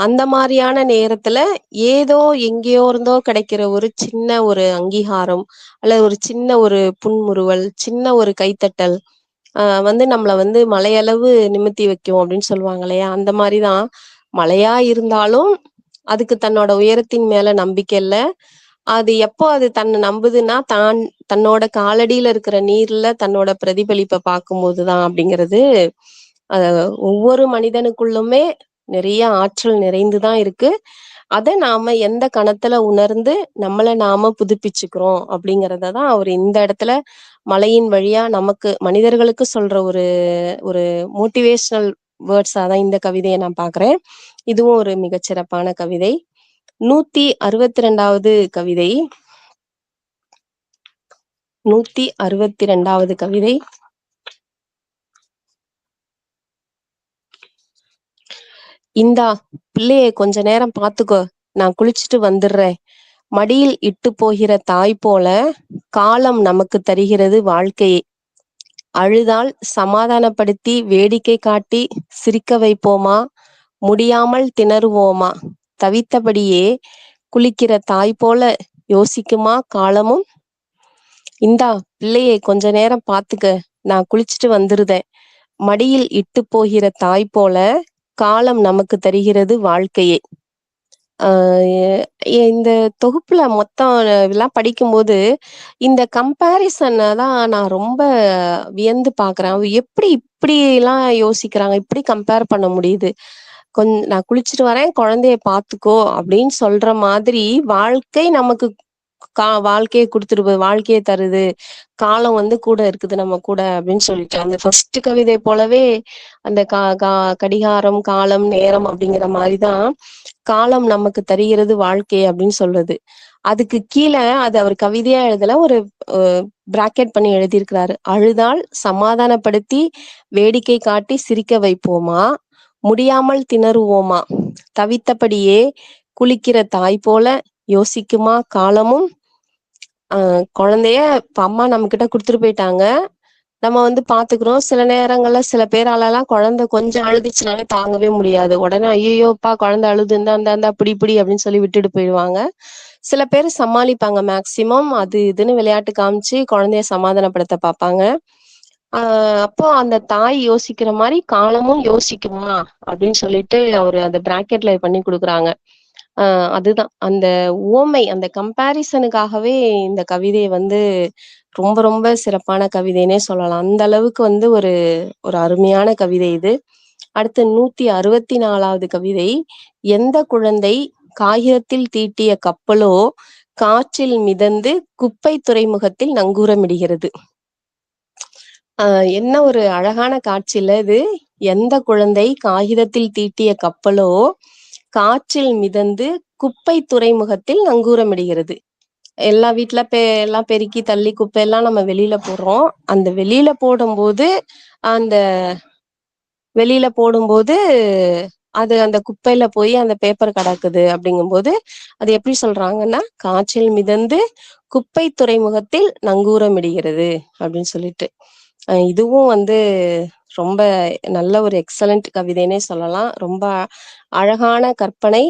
அந்த மாரியான நேரத்துல ஏதோ எங்கேயோ இருந்தோ கிடைக்கிற ஒரு சின்ன ஒரு அங்கீகாரம், அல்லது ஒரு சின்ன ஒரு புன்முறுவல், சின்ன ஒரு கைத்தட்டல் வந்து நம்மள வந்து மலையளவு நிமித்தி வைக்கும் அப்படின்னு சொல்லுவாங்க இல்லையா? அந்த மாரி தான் மலையா இருந்தாலும் அதுக்கு தன்னோட உயரத்தின் மேல நம்பிக்கை இல்ல. அது எப்போ அது தன்ன நம்புதுன்னா, தன்னோட காலடியில இருக்கிற நீர்ல தன்னோட பிரதிபலிப்ப பார்க்கும்போது தான் அப்படிங்கிறது, அ ஒவ்வொரு மனிதனுக்குள்ளுமே நிறைய ஆற்றல் நிறைந்து தான் இருக்கு. அத நாம எந்த கணத்துல உணர்ந்து நம்மள நாம புதுப்பிச்சுக்கிறோம் அப்படிங்கிறத தான் அவரு இந்த இடத்துல மலையின் வழியா நமக்கு மனிதர்களுக்கு சொல்ற ஒரு ஒரு மோட்டிவேஷனல் வேர்ட்ஸா தான் இந்த கவிதைய நான் பார்க்குறேன். இதுவும் ஒரு மிகச்சிறப்பான கவிதை. 162வது கவிதை 162வது கவிதை. இந்தா பிள்ளைய கொஞ்ச நேரம் பார்த்துக்கோ. நான் குளிச்சுட்டு வந்துடுறேன். மடியில் இட்டு போகிற தாய் போல காலம் நமக்கு தருகிறது வாழ்க்கையை. அழுதால் சமாதானப்படுத்தி வேடிக்கை காட்டி சிரிக்க வைப்போமா? முடியாமல் திணறுவோமா? தவித்தபடியே குளிக்கிற தாய் போல யோசிக்குமா காலமும்? இந்தா பிள்ளையை கொஞ்ச நேரம் பார்த்துக்க. நான் குளிச்சுட்டு வந்துருதேன். மடியில் இட்டு போகிற தாய் போல காலம் நமக்கு தருகிறது வாழ்க்கையை. இந்த தொகுப்புல மொத்தம் இதெல்லாம் படிக்கும்போது, இந்த கம்பேரிசன தான் நான் ரொம்ப வியந்து பார்க்குறேன். அவ எப்படி இப்படிலாம் யோசிக்கிறாங்க? இப்படி கம்பேர் பண்ண முடியுது? நான் குளிச்சுட்டு வரேன், குழந்தைய பார்த்துக்கோ அப்படின்னு சொல்ற மாதிரி, வாழ்க்கை நமக்கு வாழ்க்கைய குடுத்துட்டு போகுது, வாழ்க்கைய தருது. காலம் வந்து கூட இருக்குது நம்ம கூட அப்படின்னு சொல்லிட்டு, அந்த ஃபர்ஸ்ட் கவிதை போலவே அந்த கா கா கடிகாரம், காலம், நேரம் அப்படிங்கிற மாரி தான், காலம் நமக்கு தருகிறது வாழ்க்கை அப்படின்னு சொல்றது. அதுக்கு கீழ அது அவர் கவிதையா எழுதல. ஒரு அ பிராக்கெட் பண்ணி எழுதியிருக்கிறாரு. "அழுதால் சமாதானப்படுத்தி வேடிக்கை காட்டி சிரிக்க வைப்போமா? முடியாமல் திணறுவோமா? தவித்தபடியே குளிக்கிற தாய் போல யோசிக்குமா காலமும்?" குழந்தைய இப்ப அம்மா நம்மகிட்ட குடுத்துட்டு போயிட்டாங்க. நம்ம வந்து பார்த்துக்கிறோம். சில நேரங்கள்ல சில பேராலலாம் குழந்தை கொஞ்சம் அழுதுச்சுனாலே தாங்கவே முடியாது. உடனே "ஐய்யய்யோப்பா! குழந்தை அழுது இந்தா இந்தா இந்தா பிடி பிடி" அப்படின்னு சொல்லி விட்டுட்டு போயிருவாங்க. சில பேர் சமாளிப்பாங்க மேக்ஸிமம். அது இதுன்னு விளையாட்டு காமிச்சு குழந்தைய சமாதானப்படுத்த பார்ப்பாங்க. ஆ அப்போ அந்த தாய் யோசிக்கிற மாரி காலமும் யோசிக்குமா? அப்படின்னு சொல்லிட்டு அவரு அந்த பிராக்கெட்ல பண்ணி குடுக்குறாங்க. அ அதுதான். அந்த உவமை, அந்த கம்பேரிசனுக்காகவே இந்த கவிதைய வந்து ரொம்ப ரொம்ப சிறப்பான கவிதைன்னே சொல்லலாம். அந்த அளவுக்கு வந்து ஒரு ஒரு அருமையான கவிதை இது. அடுத்து 164வது கவிதை. "எந்த குழந்தை காகிதத்தில் தீட்டிய கப்பலோ, காற்றில் மிதந்து குப்பை துறைமுகத்தில் நங்கூரமிடுகிறது." அ என்ன ஒரு அழகான காட்சி இல்ல இது. எந்த குழந்தை காகிதத்தில் தீட்டிய கப்பலோ, காற்றில் மிதந்து குப்பை துறைமுகத்தில் நங்கூரமிடுகிறது. எல்லா வீட்ல எல்லாம் பெருக்கி தள்ளி குப்பையெல்லாம் நம்ம வெளியில போடுறோம். அந்த வெளியில போடும்போது அந்த வெளியில போடும்போது, அது அந்த குப்பையில போய் அந்த பேப்பர் கிடக்குது அப்படிங்கும்போது, அது எப்படி சொல்றாங்கன்னா, "காற்றில் மிதந்து குப்பை துறைமுகத்தில் நங்கூரமிடுகிறது" அப்படின்னு சொல்லிட்டு. இதுவும் வந்து ரொம்ப நல்ல ஒரு எக்ஸலண்ட் கவிதைன்னே சொல்லலாம். ரொம்ப அழகான கற்பனை.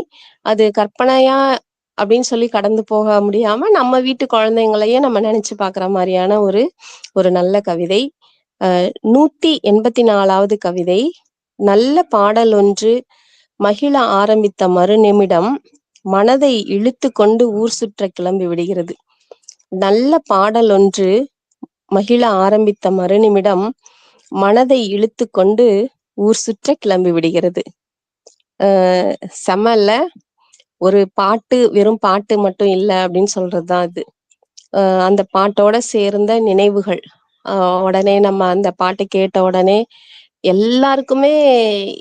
அது கற்பனையா அப்படின்னு சொல்லி கடந்து போக முடியாம, நம்ம வீட்டு குழந்தைங்களையே நம்ம நெனச்சு பார்க்குற மாரியான ஒரு ஒரு நல்ல கவிதை. 184வது கவிதை. "நல்ல பாடல் ஒன்று மகிழ ஆரம்பித்த மறுநிமிடம், மனதை இழுத்துக்கொண்டு ஊர் சுற்ற கிளம்பி விடுகிறது." நல்ல பாடல் ஒன்று மகிழ ஆரம்பித்த மறுநிமிடம், மனதை இழுத்துக்கொண்டு ஊர் சுற்ற கிளம்பி விடுகிறது. அ செம்ம இல்ல? ஒரு பாட்டு, வெறும் பாட்டு மட்டும் இல்ல அப்படின்னு சொல்றது தான் இது. அந்த பாட்டோட சேர்ந்த நினைவுகள். அ உடனே நம்ம அந்த பாட்டு கேட்ட உடனே எல்லாருக்குமே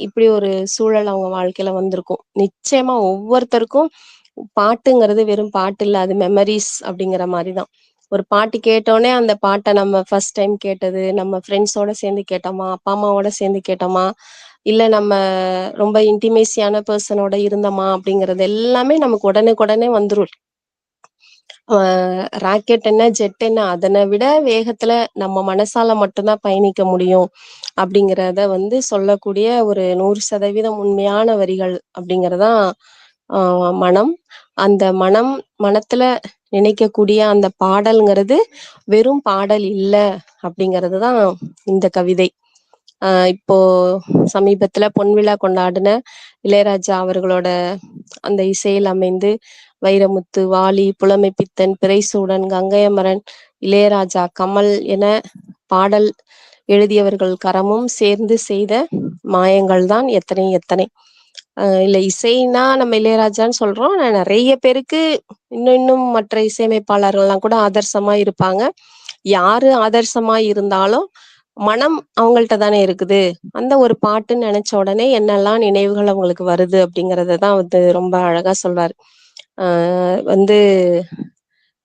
இப்படி ஒரு சூழல் அவங்க வாழ்க்கையில வந்திருக்கும். நிச்சயமா ஒவ்வொருத்தருக்கும் பாட்டுங்கிறது வெறும் பாட்டு இல்ல. அது மெமரீஸ் அப்படிங்கிற மாரி தான். ஒரு பாட்டு கேட்டோனே அந்த பாட்ட நம்ம ஃபர்ஸ்ட் டைம் கேட்டது, நம்ம ஃப்ரெண்ட்ஸோட சேர்ந்து கேட்டோமா, அப்பா, அம்மாவோட சேர்ந்து கேட்டோமா, இல்ல நம்ம ரொம்ப இன்டிமேசியான பெர்சனோட இருந்தோமா அப்படிங்கிறது எல்லாமே நமக்கு உடனுக்குடனே வந்துரும். ராக்கெட் என்ன, ஜெட் என்ன, அதனை விட வேகத்துல நம்ம மனசால மட்டும்தான் பயணிக்க முடியும் அப்படிங்கிறத வந்து சொல்லக்கூடிய ஒரு 100% உண்மையான வரிகள் அப்படிங்கிறதான் மனம். அந்த மனத்துல நினைக்கக்கூடிய அந்த பாடல்ங்கிறது வெறும் பாடல் இல்ல அப்படிங்கிறது தான் இந்த கவிதை. இப்போ சமீபத்துல பொன்விழா கொண்டாடின இளையராஜா அவர்களோட அந்த இசையில் அமைந்து வைரமுத்து, வாலி, புலமைப்பித்தன், பிறைசூடன், கங்கையமரன், இளையராஜா, கமல் என பாடல் எழுதியவர்கள் கரமும் சேர்ந்து செய்த மாயங்கள் தான் எத்தனை எத்தனை. இல்ல இசைனா நம்ம இளையராஜான்னு சொல்றோம். நிறைய பேருக்கு இன்னும் மற்ற இசையமைப்பாளர்கள்லாம் கூட ஆதர்சமா இருப்பாங்க. யாரு ஆதர்சமா இருந்தாலும் மனம் அவங்கள்ட்ட தானே இருக்குது. அந்த ஒரு பாட்டுன்னு நினைச்ச உடனே என்னெல்லாம் நினைவுகள் அவங்களுக்கு வருது அப்படிங்கறத தான் வந்து ரொம்ப அழகா சொல்வாரு. வந்து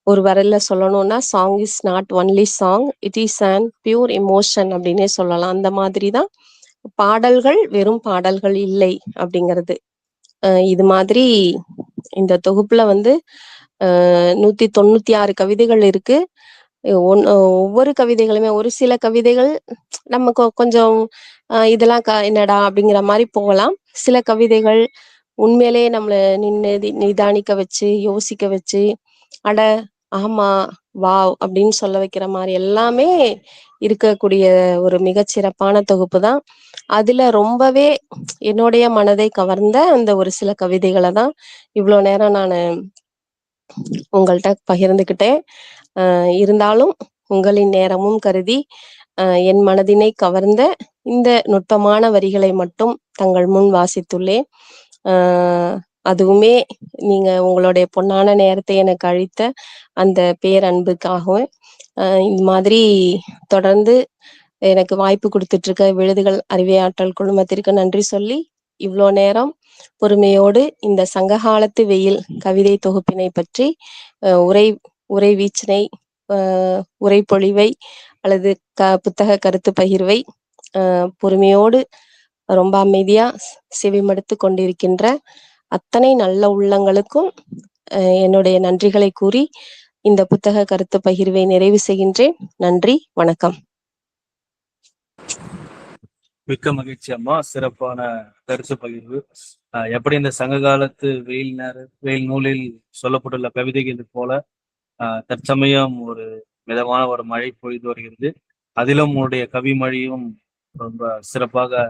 ஒரு வரையில சொல்லணும்னா, song is not only song, it is an pure emotion அப்படின்னே சொல்லலாம். அந்த மாதிரி தான் பாடல்கள் வெறும் பாடல்கள் இல்லை அப்படிங்கிறது. இது மாதிரி இந்த தொகுப்புல வந்து 196 கவிதைகள் இருக்கு. ஒவ்வொரு கவிதைகளுமே ஒரு சில கவிதைகள் நம்ம கொஞ்சம் இதெல்லாம் என்னடா அப்படிங்கிற மாதிரி போகலாம். சில கவிதைகள் உண்மையிலேயே நம்மள நிதானிக்க வச்சு, யோசிக்க வச்சு, அட ஆமா, வாவ் அப்படின்னு சொல்ல வைக்கிற மாதிரி எல்லாமே இருக்கக்கூடிய ஒரு மிகச்சிறப்பான தொகுப்பு தான். அதுல ரொம்பவே என்னுடைய மனதை கவர்ந்த அந்த ஒரு சில கவிதைகளை தான் இவ்வளோ நேரம் நான் உங்கள்கிட்ட பகிர்ந்துக்கிட்டேன். இருந்தாலும் உங்களின் நேரமும் கருதி என் மனதினை கவர்ந்த இந்த நுட்பமான வரிகளை மட்டும் தங்கள் முன் வாசித்துள்ளேன். அதுவுமே நீங்க உங்களுடைய பொன்னான நேரத்தை எனக்கு அளித்த அந்த பேரன்புக்காகவும் இந்த மாதிரி தொடர்ந்து எனக்கு வாய்ப்பு கொடுத்துட்டு இருக்க விழுதுகள் அறிவியாற்றல் குழுமத்திற்கு நன்றி சொல்லி, இவ்வளோ நேரம் பொறுமையோடு இந்த சங்ககாலத்து வெயில் கவிதை தொகுப்பினை பற்றி உரை வீச்சினை, உரை பொழிவை அல்லது புத்தக கருத்து பகிர்வை பொறுமையோடு ரொம்ப அமைதியா செவிமடுத்து கொண்டிருக்கின்ற அத்தனை நல்ல உள்ளங்களுக்கும் என்னுடைய நன்றிகளை கூறி இந்த புத்தக கருத்து பகிர்வை நிறைவு செய்கின்றேன். நன்றி, வணக்கம். மிக்க மகிழ்ச்சி அம்மா, சிறப்பான கருத்து பகிர்வு. எப்படி இந்த சங்க காலத்து வெயில் நூலில் சொல்லப்பட்டுள்ள கவிதைகள் போல தற்சமயம் ஒரு மிதமான ஒரு மழை பொழிந்து வருகிறது. அதிலும் உன்னுடைய கவி மொழியும் ரொம்ப சிறப்பாக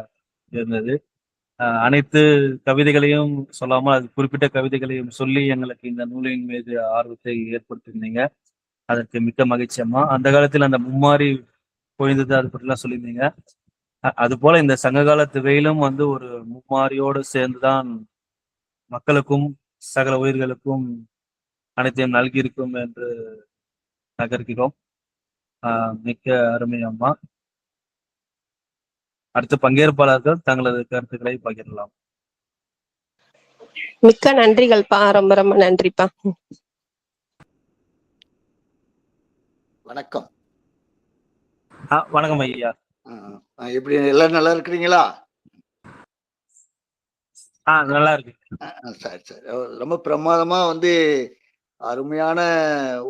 இருந்தது. அனைத்து கவிதைகளையும் சொல்லாமல் அது குறிப்பிட்ட கவிதைகளையும் சொல்லி எங்களுக்கு இந்த நூலின் மீது ஆர்வத்தை ஏற்படுத்தியிருந்தீங்க. அதற்கு மிக்க மகிழ்ச்சி அம்மா. அந்த காலத்தில் அந்த மும்மாரி பொழிந்தது அது பற்றிலாம் சொல்லியிருந்தீங்க. அது போல இந்த சங்க காலத்து வெயிலும் வந்து ஒரு மும்மாரியோடு சேர்ந்துதான் மக்களுக்கும் சகல உயிர்களுக்கும் அனைத்தையும் நல்கியிருக்கும் என்று நகர்கிறோம். மிக்க அருமை அம்மா. அடுத்த பங்கேற்பாளர்கள் தங்களது கருத்துக்களை பகிரலாம். மிக்க நன்றிகள்ப்பா, ரொம்ப ரொம்ப நன்றிப்பா. வணக்கம். வணக்கம் ஐயா. எப்படி எல்லாரும் நல்லா இருக்கிறீங்களா? நல்லா இருக்கு. சரி சரி. ரொம்ப பிரமாதமா வந்து அருமையான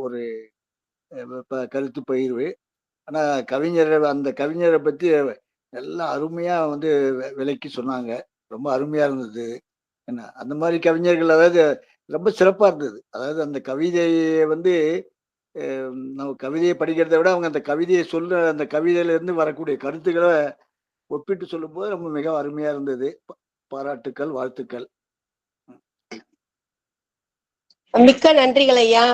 ஒரு கருத்து பகிர்வு. ஆனா அந்த கவிஞரை பத்தி எல்லாம் அருமையா வந்து விளக்கி சொன்னாங்க. ரொம்ப அருமையா இருந்தது. என்ன அந்த மாதிரி கவிஞர்கள் அதாவது ரொம்ப சிறப்பா இருந்தது. அதாவது அந்த கவிதையை வந்து நம்ம கவிதையை படிக்கிறதை விட அவங்க அந்த கவிதையை அந்த கவிதையில இருந்து வரக்கூடிய கருத்துக்களை ஒப்பிட்டு சொல்லும்போது ரொம்ப மிக அருமையா இருந்தது. பாராட்டுக்கள், வாழ்த்துக்கள். மிக்க நன்றிகள் ஐயா.